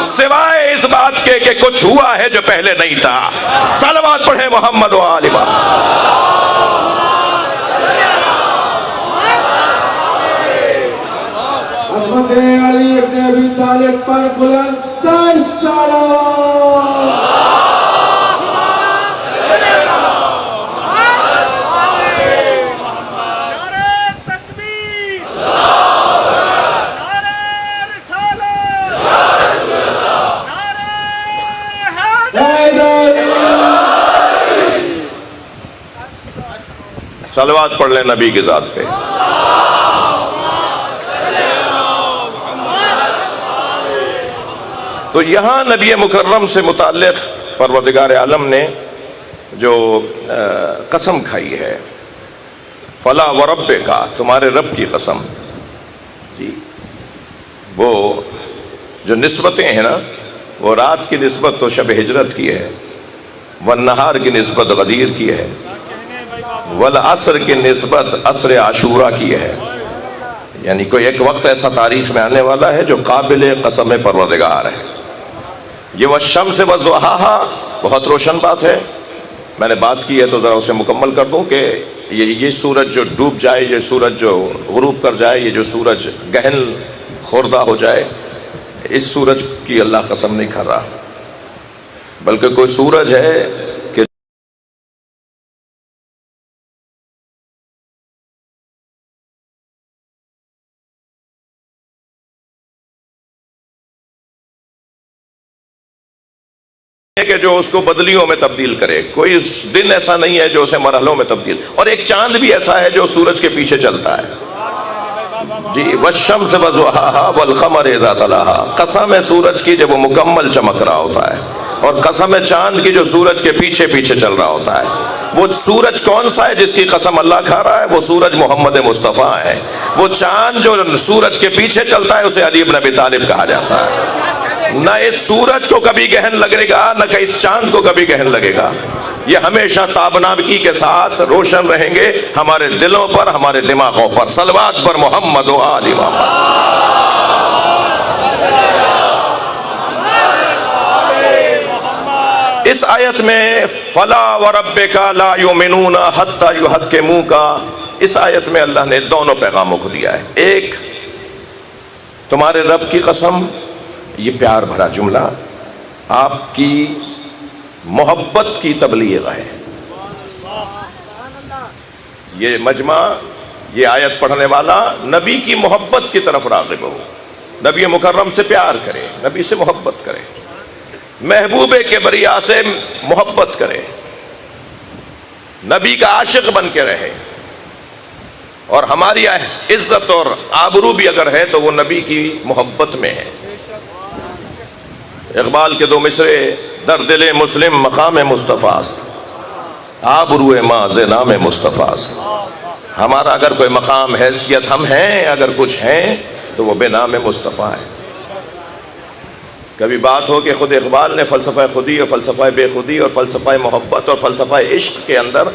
سوائے اس بات کے کہ کچھ ہوا ہے جو پہلے نہیں تھا۔ صلوات پڑھیں محمد و آل محمد۔ عصمت علی ابن ابی طالب پر بلند تر صلوات۔ صلوات پڑھ لیں نبی کی ذات پہ۔ تو یہاں نبی مکرم سے متعلق پروردگار عالم نے جو قسم کھائی ہے، فلا وربک، تمہارے رب کی قسم. جی وہ جو نسبتیں ہیں نا، وہ رات کی نسبت تو شب ہجرت کی ہے، والنہار کی نسبت غدیر کی ہے، والعصر کی نسبت عصر عاشورہ کی ہے. یعنی کوئی ایک وقت ایسا تاریخ میں آنے والا ہے جو قابل قسم پروردگار ہے. یہ والشمس وضحاہا بہت روشن بات ہے. میں نے بات کی ہے تو ذرا اسے مکمل کر دوں کہ یہ سورج جو ڈوب جائے، یہ سورج جو غروب کر جائے، یہ جو سورج گہن خوردہ ہو جائے، اس سورج کی اللہ قسم نہیں کر رہا، بلکہ کوئی سورج ہے کہ جو اس کو بدلیوں میں تبدیل کرے. کوئی دن ایسا نہیں ہے جو اسے مرحلوں میں تبدیل، اور ایک چاند بھی ایسا ہے جو سورج کے پیچھے چلتا ہے. جی والشمس وضحاہا والقمر اذا تلاہا، قسم ہے سورج کی جب وہ مکمل چمک رہا ہوتا ہے، اور قسم ہے چاند کی جو سورج کے پیچھے پیچھے چل رہا ہوتا ہے. وہ سورج کون سا ہے جس کی قسم اللہ کھا رہا ہے؟ وہ سورج محمد مصطفیٰ ہے. وہ چاند جو سورج کے پیچھے چلتا ہے اسے علی بن ابی طالب کہا جاتا ہے. نہ اس سورج کو کبھی گہن لگے گا، نہ کہ اس چاند کو کبھی گہن لگے گا. یہ ہمیشہ تابناکی کے ساتھ روشن رہیں گے ہمارے دلوں پر، ہمارے دماغوں پر. صلوات پر محمد و آل محمد. اس آیت میں فلا وربک لا یؤمنون حتی یحکموک، اس آیت میں اللہ نے دونوں پیغاموں کو دیا ہے. ایک، تمہارے رب کی قسم، یہ پیار بھرا جملہ آپ کی محبت کی تبلیغ ہے. یہ مجمع، یہ آیت پڑھنے والا نبی کی محبت کی طرف راغب ہو، نبی مکرم سے پیار کرے، نبی سے محبت کرے، محبوب کبریا سے محبت کرے، نبی کا عاشق بن کے رہے. اور ہماری عزت اور آبرو بھی اگر ہے تو وہ نبی کی محبت میں ہے. اقبال کے دو مصرے، در دل مسلم مقام مصطفیٰ است، آبرو ما ز نام مصطفیٰ است. ہمارا اگر کوئی مقام حیثیت ہم ہیں، اگر کچھ ہیں تو وہ بے نام مصطفیٰ ہے. کبھی بات ہو کہ خود اقبال نے فلسفہ خودی اور فلسفہ بے خودی اور فلسفہ محبت اور فلسفہ عشق کے اندر،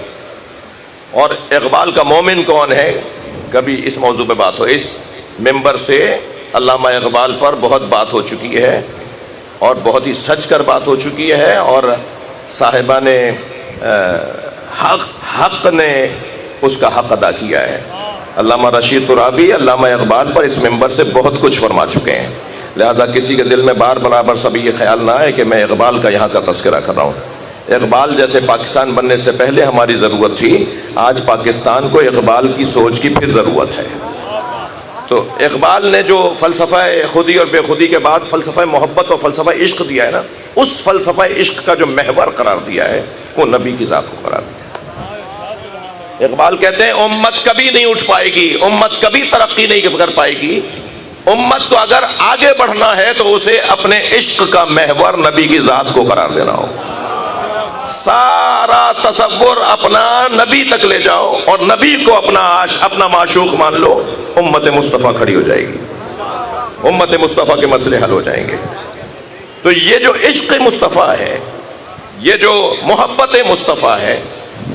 اور اقبال کا مومن کون ہے، کبھی اس موضوع پہ بات ہو. اس ممبر سے علامہ اقبال پر بہت بات ہو چکی ہے، اور بہت ہی سچ کر بات ہو چکی ہے، اور صاحبان حق نے اس کا حق ادا کیا ہے. علامہ رشید ترابی علامہ اقبال پر اس ممبر سے بہت کچھ فرما چکے ہیں. لہذا کسی کے دل میں بار برابر سبھی یہ خیال نہ آئے کہ میں اقبال کا یہاں کا تذکرہ کر رہا ہوں. اقبال جیسے پاکستان بننے سے پہلے ہماری ضرورت تھی، آج پاکستان کو اقبال کی سوچ کی پھر ضرورت ہے. تو اقبال نے جو فلسفہ خودی اور بے خودی کے بعد فلسفہ محبت اور فلسفہ عشق دیا ہے نا، اس فلسفہ عشق کا جو محور قرار دیا ہے وہ نبی کی ذات کو قرار دیا. اقبال کہتے ہیں امت کبھی نہیں اٹھ پائے گی، امت کبھی ترقی نہیں کر پائے گی. امت کو اگر آگے بڑھنا ہے تو اسے اپنے عشق کا محور نبی کی ذات کو قرار دینا ہو. سارا تصور اپنا نبی تک لے جاؤ اور نبی کو اپنا معشوق مان لو، امت مصطفیٰ کھڑی ہو جائے گی، امت مصطفیٰ کے مسئلے حل ہو جائیں گے. تو یہ جو عشق مصطفیٰ ہے، یہ جو محبت مصطفیٰ ہے،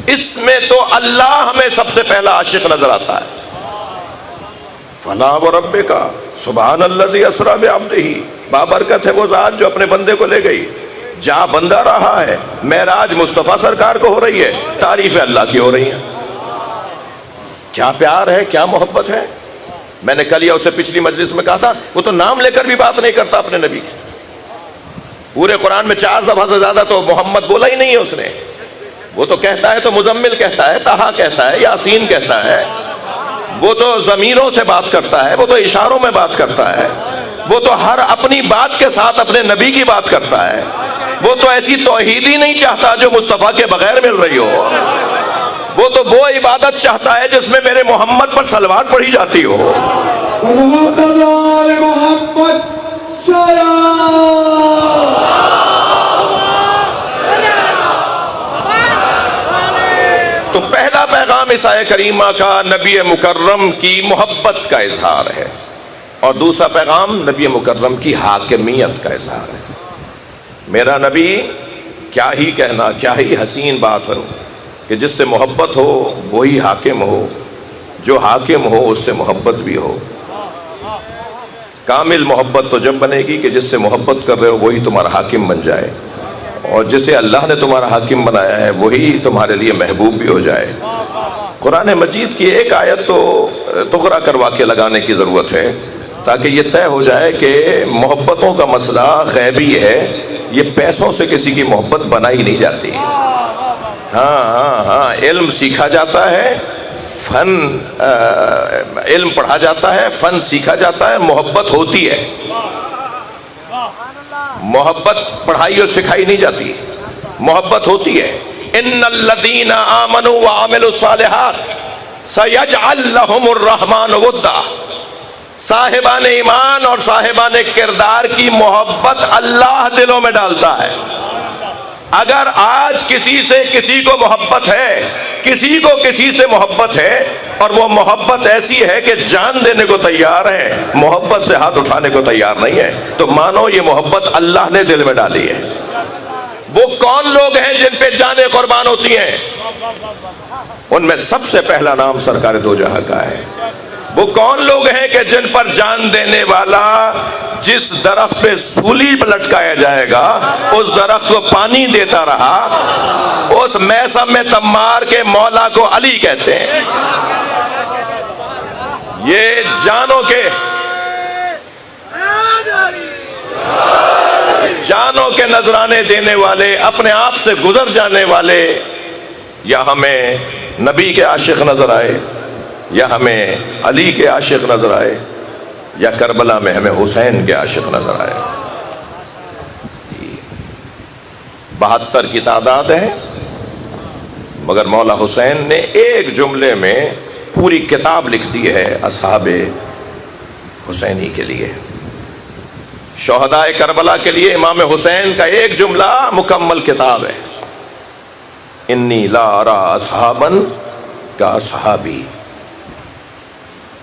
اس میں تو اللہ ہمیں سب سے پہلا عاشق نظر آتا ہے. فلا وربک سبحان الذی اسری بعبدہ، بابرکت ہے وہ ذات جو اپنے بندے کو لے گئی. جہاں بندہ رہا ہے معراج مصطفیٰ سرکار کو ہو رہی ہے، تعریف اللہ کی ہو رہی ہیں. کیا پیار ہے، کیا محبت ہے. میں نے کل یا اسے پچھلی مجلس میں کہا تھا، وہ تو نام لے کر بھی بات نہیں کرتا اپنے نبی کی. پورے قرآن میں 4 دفعہ سے زیادہ تو محمد بولا ہی نہیں ہے اس نے. وہ تو کہتا ہے تو مزمل کہتا ہے، طٰہٰ کہتا ہے، یاسین کہتا ہے. وہ تو ضمیروں سے بات کرتا ہے، وہ تو اشاروں میں بات کرتا ہے. وہ تو ہر اپنی بات کے ساتھ اپنے نبی کی بات کرتا ہے. وہ تو ایسی توحید ہی نہیں چاہتا جو مصطفیٰ کے بغیر مل رہی ہو. وہ تو وہ عبادت چاہتا ہے جس میں میرے محمد پر صلوات پڑھی جاتی ہو. محمد آل محمد سلام. تو پہلا پیغام پیغام اس آیہ کریمہ کا نبی مکرم کی محبت کا اظہار ہے، اور دوسرا پیغام نبی مکرم کی حاکمیت کا اظہار ہے۔ میرا نبی، کیا ہی کہنا، کیا ہی حسین بات ہو کہ جس سے محبت ہو وہی حاکم ہو، جو حاکم ہو اس سے محبت بھی ہو۔ کامل محبت تو جب بنے گی کہ جس سے محبت کر رہے ہو وہی تمہارا حاکم بن جائے، اور جسے اللہ نے تمہارا حاکم بنایا ہے وہی تمہارے لیے محبوب بھی ہو جائے۔ قرآن مجید کی ایک آیت تو تقرا کروا کے لگانے کی ضرورت ہے تاکہ یہ طے ہو جائے کہ محبتوں کا مسئلہ غیبی ہے، یہ پیسوں سے کسی کی محبت بنائی نہیں جاتی۔ ہاں علم سیکھا جاتا ہے، علم پڑھا جاتا ہے، فن سیکھا جاتا ہے، محبت ہوتی ہے۔ محبت پڑھائی اور سکھائی نہیں جاتی، محبت ہوتی ہے۔ ان الذین آمنوا وعملوا الصالحات سیجعل لهم الرحمن ودا۔ صاحبان ایمان اور صاحبان کردار کی محبت اللہ دلوں میں ڈالتا ہے۔ اگر آج کسی سے کسی کو محبت ہے، کسی کو کسی سے محبت ہے، اور وہ محبت ایسی ہے کہ جان دینے کو تیار ہے، محبت سے ہاتھ اٹھانے کو تیار نہیں ہے، تو مانو یہ محبت اللہ نے دل میں ڈالی ہے۔ وہ کون لوگ ہیں جن پہ جانیں قربان ہوتی ہیں؟ ان میں سب سے پہلا نام سرکار دو جہاں کا ہے۔ وہ کون لوگ ہیں کہ جن پر جان دینے والا جس درخت پہ سولی لٹکایا جائے گا اس درخت کو پانی دیتا رہا، اس میثم میں تمار کے مولا کو علی کہتے ہیں۔ یہ جانوں کے نذرانے دینے والے، اپنے آپ سے گزر جانے والے، یا ہمیں نبی کے عاشق نظر آئے، یا ہمیں علی کے عاشق نظر آئے، یا کربلا میں ہمیں حسین کے عاشق نظر آئے۔ 72 کی تعداد ہے، مگر مولا حسین نے ایک جملے میں پوری کتاب لکھ دی ہے اصحاب حسینی کے لیے۔ شہداء کربلا کے لیے امام حسین کا ایک جملہ مکمل کتاب ہے۔ انی لا ارا اصحابا کا اصحابی۔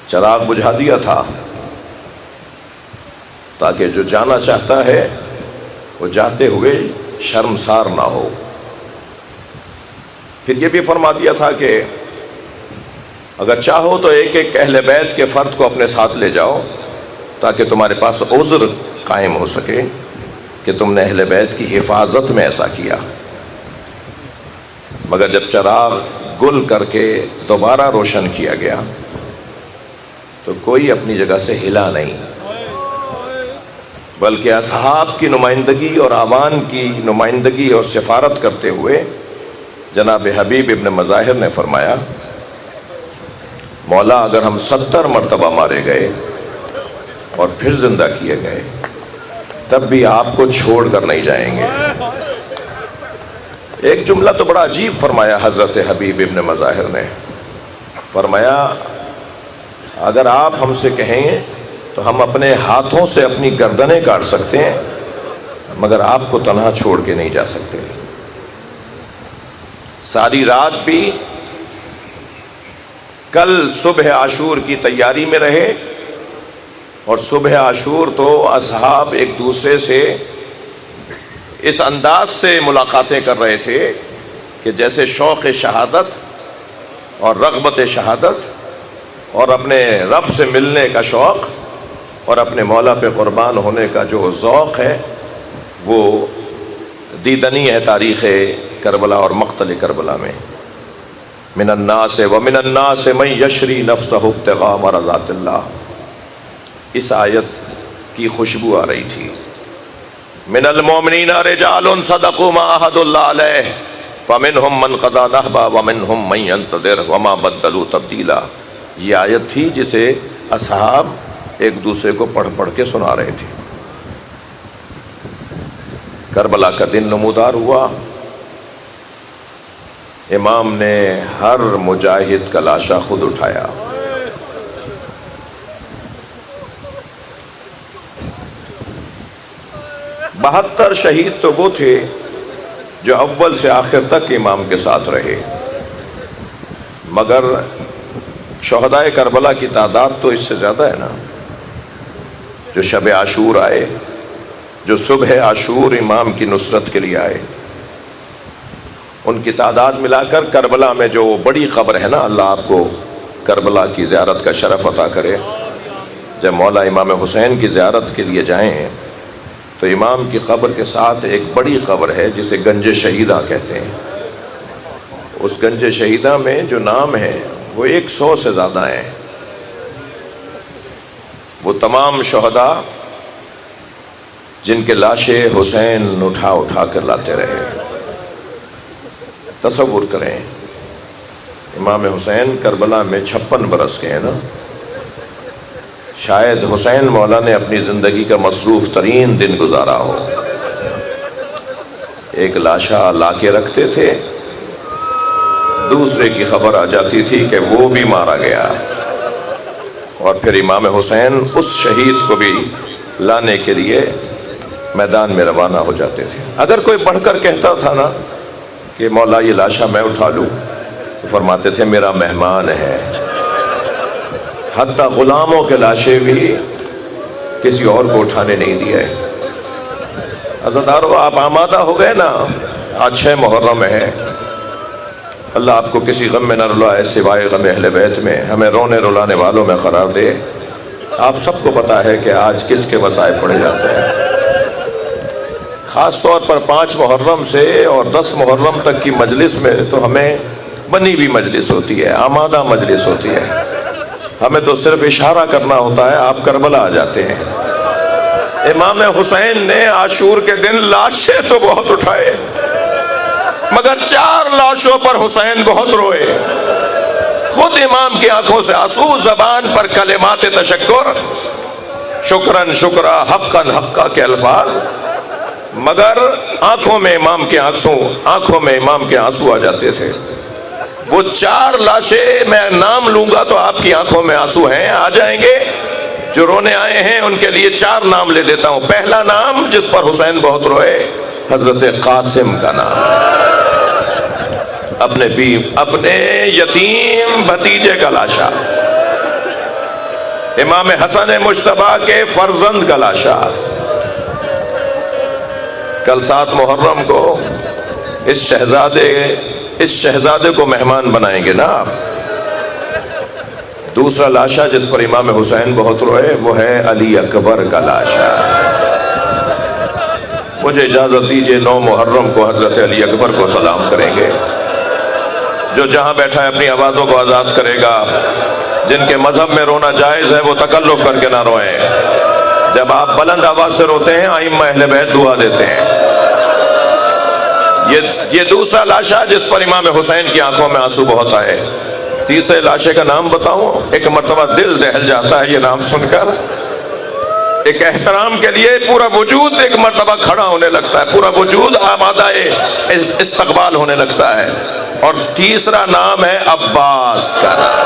چراغ بجھا دیا تھا تاکہ جو جانا چاہتا ہے وہ جاتے ہوئے شرمسار نہ ہو۔ پھر یہ بھی فرما دیا تھا کہ اگر چاہو تو ایک ایک اہل بیت کے فرد کو اپنے ساتھ لے جاؤ تاکہ تمہارے پاس عذر قائم ہو سکے کہ تم نے اہل بیت کی حفاظت میں ایسا کیا۔ مگر جب چراغ گل کر کے دوبارہ روشن کیا گیا تو کوئی اپنی جگہ سے ہلا نہیں، بلکہ اصحاب کی نمائندگی اور عوام کی نمائندگی اور سفارت کرتے ہوئے جناب حبیب ابن مظاہر نے فرمایا، مولا اگر ہم 70 مرتبہ مارے گئے اور پھر زندہ کیے گئے تب بھی آپ کو چھوڑ کر نہیں جائیں گے۔ ایک جملہ تو بڑا عجیب فرمایا حضرت حبیب ابن مظاہر نے، فرمایا اگر آپ ہم سے کہیں تو ہم اپنے ہاتھوں سے اپنی گردنیں کاٹ سکتے ہیں مگر آپ کو تنہا چھوڑ کے نہیں جا سکتے۔ ساری رات بھی کل صبح عاشور کی تیاری میں رہے، اور صبح عاشور تو اصحاب ایک دوسرے سے اس انداز سے ملاقاتیں کر رہے تھے کہ جیسے شوق شہادت اور رغبت شہادت اور اپنے رب سے ملنے کا شوق اور اپنے مولا پہ قربان ہونے کا جو ذوق ہے وہ دیدنی ہے تاریخ کربلا اور مقتل کربلا میں۔ من الناس ومن الناس من یشری نفسہ ابتغاء مرضات اللہ، اس آیت کی خوشبو آ رہی تھی۔ من المؤمنین رجال صدقوا ما عاہدوا اللہ علیہ فمنہم من قضی نحبہ ومنہم من ینتظر وما بدلوا تبدیلا۔ یہ آیت تھی جسے اصحاب ایک دوسرے کو پڑھ پڑھ کے سنا رہے تھے۔ کربلا کا دن نمودار ہوا، امام نے ہر مجاہد کا لاشا خود اٹھایا۔ بہتر شہید تو وہ تھے جو اول سے آخر تک امام کے ساتھ رہے، مگر شہدائے کربلا کی تعداد تو اس سے زیادہ ہے نا. جو شب عاشور آئے، جو صبح عاشور امام کی نصرت کے لیے آئے، ان کی تعداد ملا کر کربلا میں جو بڑی قبر ہے نا، اللہ آپ کو کربلا کی زیارت کا شرف عطا کرے. جب مولا امام حسین کی زیارت کے لیے جائیں تو امام کی قبر کے ساتھ ایک بڑی قبر ہے جسے گنج شہیدہ کہتے ہیں. اس گنج شہیدہ میں جو نام ہے وہ 100 سے زیادہ ہیں. وہ تمام شہداء جن کے لاشیں حسین اٹھا اٹھا کر لاتے رہے. تصور کریں، امام حسین کربلا میں 56 برس کے ہیں نا. شاید حسین مولا نے اپنی زندگی کا مصروف ترین دن گزارا ہو. ایک لاشا لا کے رکھتے تھے، دوسرے کی خبر آ جاتی تھی کہ وہ بھی مارا گیا، اور پھر امام حسین اس شہید کو بھی لانے کے لیے میدان میں روانہ ہو جاتے تھے. اگر کوئی بڑھ کر کہتا تھا نا کہ مولا یہ لاشا میں اٹھا لوں، تو فرماتے تھے میرا مہمان ہے. حتیٰ غلاموں کے لاشیں بھی کسی اور کو اٹھانے نہیں دیے. عزادارو، آپ آمادہ ہو گئے نا، آج 6 محرم ہے. اللہ آپ کو کسی غم میں نہ رلائے سوائے غم اہل بیت میں. ہمیں رونے رلانے والوں میں قرار دے. آپ سب کو پتا ہے کہ آج کس کے وظائف پڑے جاتے ہیں. خاص طور پر 5 محرم سے اور 10 محرم تک کی مجلس میں تو ہمیں بنی ہوئی مجلس ہوتی ہے، آمادہ مجلس ہوتی ہے. ہمیں تو صرف اشارہ کرنا ہوتا ہے، آپ کربلا آ جاتے ہیں. امام حسین نے عاشور کے دن لاشیں تو بہت اٹھائے، مگر 4 لاشوں پر حسین بہت روئے. خود امام کی آنکھوں سے آنسو، زبان پر کلمات تشکر، شکرن شکرا حقن حقا کے الفاظ، مگر آنکھوں میں امام کے آنسو آ جاتے تھے. وہ 4 لاشیں، میں نام لوں گا تو آپ کی آنکھوں میں آنسو ہیں، آ جائیں گے. جو رونے آئے ہیں ان کے لیے 4 نام لے دیتا ہوں. پہلا نام جس پر حسین بہت روئے، حضرت قاسم کا نام. اپنے یتیم بھتیجے کا لاشا، امام حسن مجتبیٰ کے فرزند کا لاشا. کل 7 محرم کو اس شہزادے کو مہمان بنائیں گے نا آپ. دوسرا لاشا جس پر امام حسین بہت روئے وہ ہے علی اکبر کا لاشا. مجھے اجازت دیجئے 9 محرم کو حضرت علی اکبر کو سلام کریں گے. جو جہاں بیٹھا ہے اپنی آوازوں کو آزاد کرے گا. جن کے مذہب میں رونا جائز ہے وہ تکلف کر کے نہ روئیں. جب آپ بلند آواز سے روتے ہیں ائمہ اہل بیت دعا دیتے ہیں. یہ دوسرا لاشا جس پر امام حسین کی آنکھوں میں آنسو بہت آئے. تیسرے لاشے کا نام بتاؤں؟ ایک مرتبہ دل دہل جاتا ہے یہ نام سن کر. ایک احترام کے لیے پورا وجود ایک مرتبہ کھڑا ہونے لگتا ہے، پورا وجود آمادہ استقبال ہونے لگتا ہے. اور تیسرا نام ہے عباس کا نام.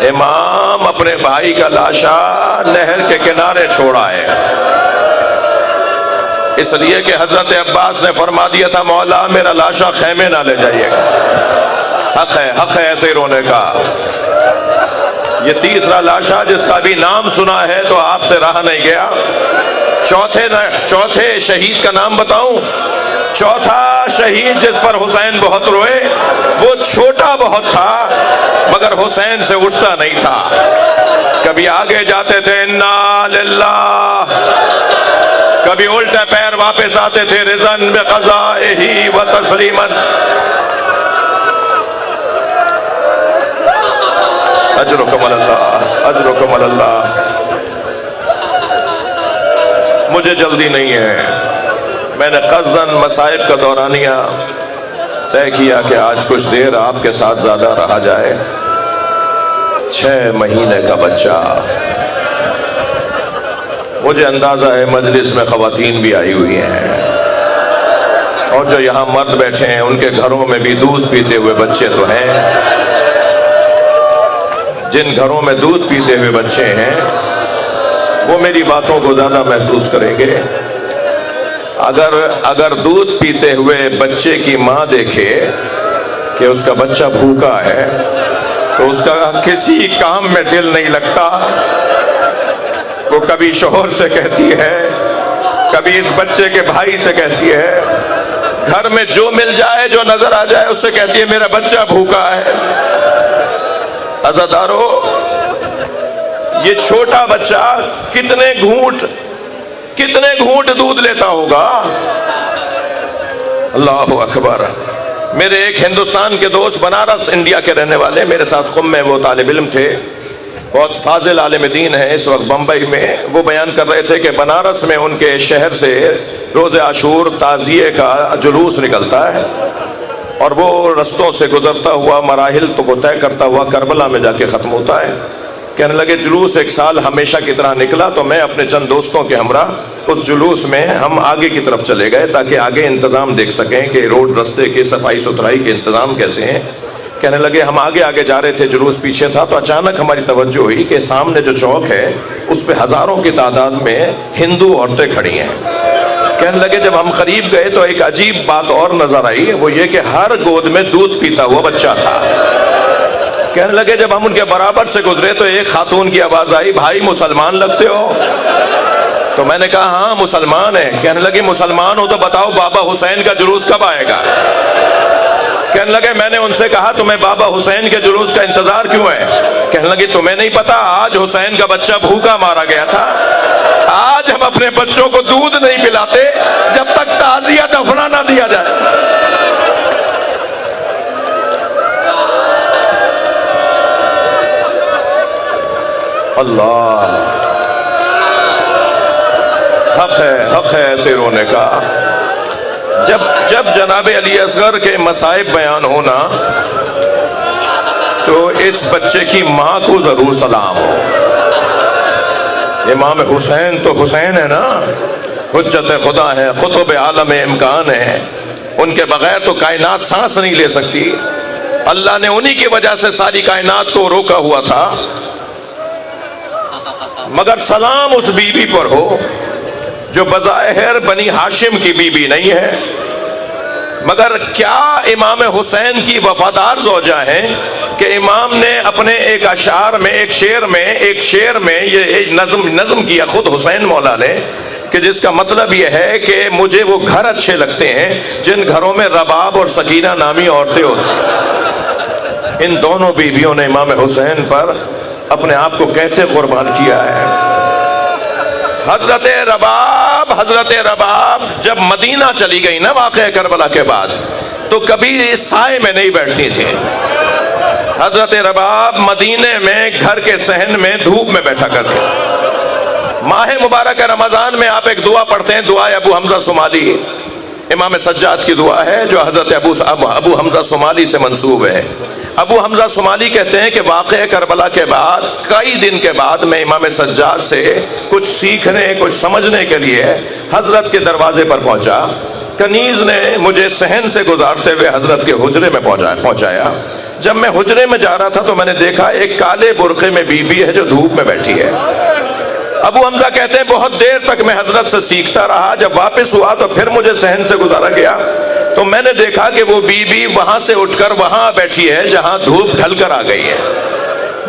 امام اپنے بھائی کا لاشا نہر کے کنارے چھوڑا ہے، اس لیے کہ حضرت عباس نے فرما دیا تھا مولا میرا لاشا خیمے نہ لے جائیے گا. حق ہے ایسے رونے کا. یہ تیسرا لاشا جس کا بھی نام سنا ہے تو آپ سے رہا نہیں گیا. چوتھے شہید کا نام بتاؤں؟ چوتھا شہید جس پر حسین بہت روئے وہ چھوٹا بہت تھا مگر حسین سے اٹھتا نہیں تھا. کبھی آگے جاتے تھے انا للہ، کبھی الٹا پیر واپس آتے تھے رضن بقضائہ و تسلیماً. اجرکم اللہ، اجرکم اللہ. مجھے جلدی نہیں ہے، میں نے قصداً مصائب کا دورانیہ طے کیا کہ آج کچھ دیر آپ کے ساتھ زیادہ رہا جائے. 6 مہینے کا بچہ. مجھے اندازہ ہے مجلس میں خواتین بھی آئی ہوئی ہیں، اور جو یہاں مرد بیٹھے ہیں ان کے گھروں میں بھی دودھ پیتے ہوئے بچے تو ہیں. جن گھروں میں دودھ پیتے ہوئے بچے ہیں وہ میری باتوں کو زیادہ محسوس کریں گے. اگر دودھ پیتے ہوئے بچے کی ماں دیکھے کہ اس کا بچہ بھوکا ہے تو اس کا کسی کام میں دل نہیں لگتا. وہ کبھی شوہر سے کہتی ہے، کبھی اس بچے کے بھائی سے کہتی ہے، گھر میں جو مل جائے جو نظر آ جائے اس سے کہتی ہے میرا بچہ بھوکا ہے. عزادارو، یہ چھوٹا بچہ کتنے گھونٹ دودھ لیتا ہوگا. اللہ اکبر. میرے ایک ہندوستان کے دوست، بنارس انڈیا کے رہنے والے، میرے ساتھ قم میں وہ طالب علم تھے، بہت فاضل عالم دین ہے، اس وقت بمبئی میں. وہ بیان کر رہے تھے کہ بنارس میں ان کے شہر سے روز عاشور تعزیے کا جلوس نکلتا ہے اور وہ رستوں سے گزرتا ہوا مراحل کو طے کرتا ہوا کربلا میں جا کے ختم ہوتا ہے. کہنے لگے جلوس ایک سال ہمیشہ کی طرح نکلا تو میں اپنے چند دوستوں کے ہمراہ اس جلوس میں ہم آگے کی طرف چلے گئے تاکہ آگے انتظام دیکھ سکیں کہ روڈ رستے کی صفائی ستھرائی کے انتظام کیسے ہیں. کہنے لگے ہم آگے جا رہے تھے، جلوس پیچھے تھا، تو اچانک ہماری توجہ ہوئی کہ سامنے جو چوک ہے اس پہ ہزاروں کی تعداد میں ہندو عورتیں کھڑی ہیں. کہنے لگے جب ہم قریب گئے تو ایک عجیب بات اور نظر آئی، وہ یہ کہ ہر گود میں دودھ پیتا ہوا بچہ تھا. کہنے لگے جب ہم ان کے برابر سے گزرے تو ایک خاتون کی آواز آئی، بھائی مسلمان لگتے ہو؟ تو میں نے کہا ہاں مسلمان ہیں. کہنے لگے مسلمان ہو تو بتاؤ بابا حسین کا جلوس کب آئے گا؟ کہنے لگے میں نے ان سے کہا تمہیں بابا حسین کے جلوس کا انتظار کیوں ہے؟ کہنے لگے تمہیں نہیں پتا آج حسین کا بچہ بھوکا مارا گیا تھا. آج ہم اپنے بچوں کو دودھ نہیں پلاتے جب تک تعزیہ دفنا نہ دیا جائے. اللہ، حق ہے ایسے رونے کا. جب جناب علی اصغر کے مصائب بیان ہونا تو اس بچے کی ماں کو ضرور سلام ہو. امام حسین تو حسین ہے نا، حجت خدا ہے، قطب عالم امکان ہے، ان کے بغیر تو کائنات سانس نہیں لے سکتی. اللہ نے انہی کی وجہ سے ساری کائنات کو روکا ہوا تھا. مگر سلام اس بی بی پر ہو جو بظاہر بنی ہاشم کی بی بی نہیں ہے، مگر کیا امام حسین کی وفادار زوجہ ہیں کہ امام نے اپنے ایک اشعار میں ایک شعر میں یہ نظم کیا خود حسین مولا نے، کہ جس کا مطلب یہ ہے کہ مجھے وہ گھر اچھے لگتے ہیں جن گھروں میں رباب اور سکینہ نامی عورتیں ہوتی ہیں. ان دونوں بیویوں نے امام حسین پر اپنے آپ کو کیسے قربان کیا ہے. حضرت رباب جب مدینہ چلی گئی نا واقعہ کربلا کے بعد تو کبھی سائے میں نہیں بیٹھتی تھی. حضرت رباب مدینے میں گھر کے صحن میں دھوپ میں بیٹھا کرتے. ماہ مبارک رمضان میں آپ ایک دعا پڑھتے ہیں، دعا ابو حمزہ صومالی، امام سجاد کی دعا ہے جو حضرت ابو حمزہ صومالی سے منسوب ہے. ابو حمزہ صومالی کہتے ہیں کہ واقعہ کربلا کے بعد کئی دن کے بعد میں امام سجاد سے کچھ سیکھنے کچھ سمجھنے کے لیے حضرت کے دروازے پر پہنچا. کنیز نے مجھے صحن سے گزارتے ہوئے حضرت کے حجرے میں پہنچایا. جب میں حجرے میں جا رہا تھا تو میں نے دیکھا ایک کالے برقعے میں بی بی ہے جو دھوپ میں بیٹھی ہے. ابو حمزہ کہتے ہیں بہت دیر تک میں حضرت سے سیکھتا رہا. جب واپس ہوا تو پھر مجھے صحن سے گزارا گیا تو میں نے دیکھا کہ وہ بی بی وہاں سے اٹھ کر وہاں بیٹھی ہے جہاں دھوپ ڈھل کر آ گئی ہے.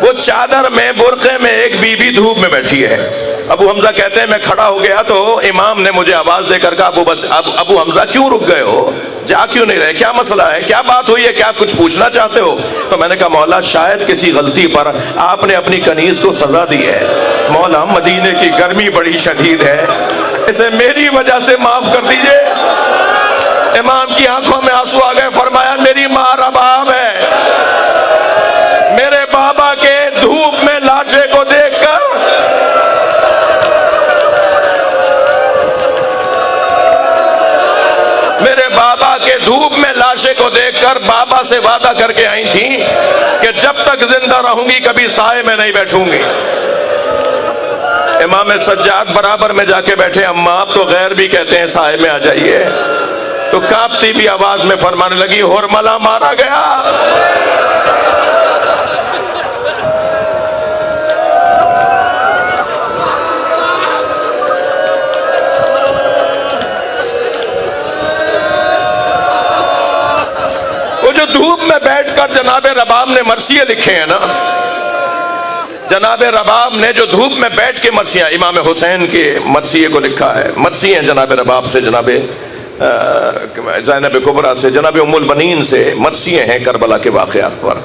وہ چادر میں برقعے میں ایک بی بی دھوپ میں بیٹھی ہے. ابو حمزہ کہتے ہیں میں کھڑا ہو گیا تو امام نے مجھے آواز دے کر کہا ابو حمزہ کیوں رک گئے ہو، جا کیوں نہیں رہے، کیا مسئلہ ہے، کیا بات ہوئی ہے، کیا کچھ پوچھنا چاہتے ہو؟ تو میں نے کہا مولا شاید کسی غلطی پر آپ نے اپنی کنیز کو سزا دی ہے. مولا مدینے کی گرمی بڑی شدید ہے، اسے میری وجہ سے معاف کر دیجئے. امام کی آنکھوں میں آنسو آ گئے. فرمایا میری ماں رباب ہے، میرے بابا کے دھوپ میں لاشے کو دیکھ کر لاشے کو دیکھ کر بابا سے وعدہ کر کے آئی تھی کہ جب تک زندہ رہوں گی کبھی سائے میں نہیں بیٹھوں گی. امام سجاد برابر میں جا کے بیٹھے. اماں آپ تو غیر بھی کہتے ہیں سائے میں آ جائیے. تو کانپتی بھی آواز میں فرمانے لگی ہرملا مارا گیا. وہ جو دھوپ میں بیٹھ کر جناب رباب نے مرثیے لکھے ہیں نا، جناب رباب نے جو دھوپ میں بیٹھ کے مرثیہ، امام حسین کے مرثیے کو لکھا ہے، مرثیے ہیں جناب رباب سے، جناب زینب کبریٰ سے، جناب ام البنین سے مرثیے ہیں کربلا کے واقعات پر۔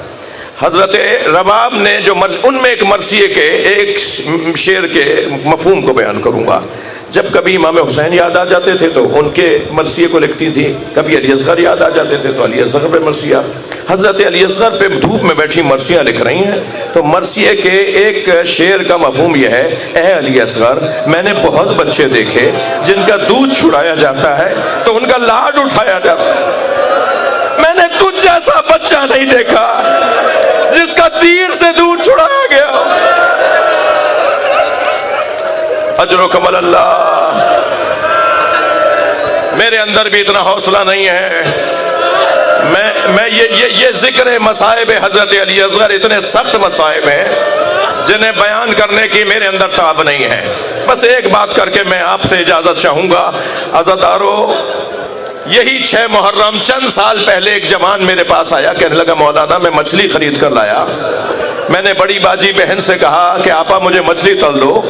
حضرت رباب نے جو ان میں ایک مرثیے کے ایک شعر کے مفہوم کو بیان کروں گا۔ جب کبھی امام حسین یاد آ جاتے تھے تو ان کے مرثیے کو لکھتی تھی، کبھی علی اصغر یاد آ جاتے تھے تو علی اصغر پہ مرثیہ، حضرت علی اصغر پہ دھوپ میں بیٹھی مرثیہ لکھ رہی ہیں۔ تو مرثیے کے ایک شعر کا مفہوم یہ ہے، اے علی اصغر، میں نے بہت بچے دیکھے جن کا دودھ چھڑایا جاتا ہے تو ان کا لاڈ اٹھایا جاتا ہے، میں نے تجھ جیسا بچہ نہیں دیکھا جس کا تیر سے دودھ چھڑایا گیا۔ اجرکم اللہ۔ میرے اندر بھی اتنا حوصلہ نہیں ہے، میں یہ ذکر مصائب حضرت علی اصغر اتنے سخت مصائب ہیں جنہیں بیان کرنے کی میرے اندر طاقت نہیں ہے۔ بس ایک بات کر کے میں آپ سے اجازت چاہوں گا، عزادارو، یہی 6 محرم چند سال پہلے ایک جوان میرے پاس آیا، کہنے لگا مولانا میں مچھلی خرید کر لایا، میں نے بڑی باجی بہن سے کہا کہ آپا مجھے مچھلی تل دو،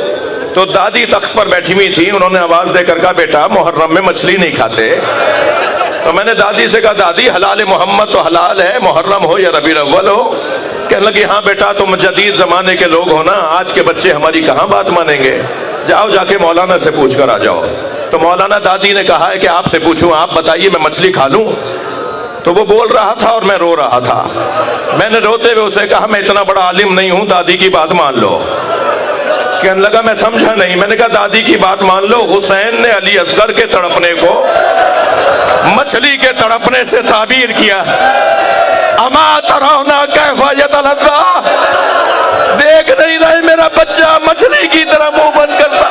تو دادی تخت پر بیٹھی ہوئی تھی، انہوں نے آواز دے کر کہا بیٹا محرم میں مچھلی نہیں کھاتے۔ تو میں نے دادی سے کہا دادی حلال محمد تو حلال ہے، محرم ہو یا ربیع الاول ہو۔ کہنے لگی ہاں بیٹا تم جدید زمانے کے لوگ ہو نا، آج کے بچے ہماری کہاں بات مانیں گے، جاؤ جا کے مولانا سے پوچھ کر آ جاؤ۔ تو مولانا دادی نے کہا ہے کہ آپ سے پوچھوں، آپ بتائیے میں مچھلی کھا لوں؟ تو وہ بول رہا تھا اور میں رو رہا تھا۔ میں نے روتے ہوئے اسے کہا میں اتنا بڑا عالم نہیں ہوں، دادی کی بات مان لو۔ کہنے لگا میں سمجھا نہیں۔ میں نے کہا دادی کی بات مان لو، حسین نے علی اصغر کے تڑپنے کو مچھلی کے تڑپنے سے تعبیر کیا، اما ترونا کیف یتلذا، دیکھ نہیں رہے میرا بچہ مچھلی کی طرح منہ بند کرتا۔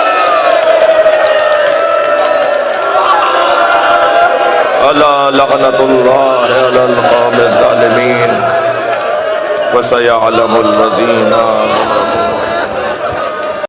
الا لعنت اللہ علی القوم الظالمین فسيعلم الذين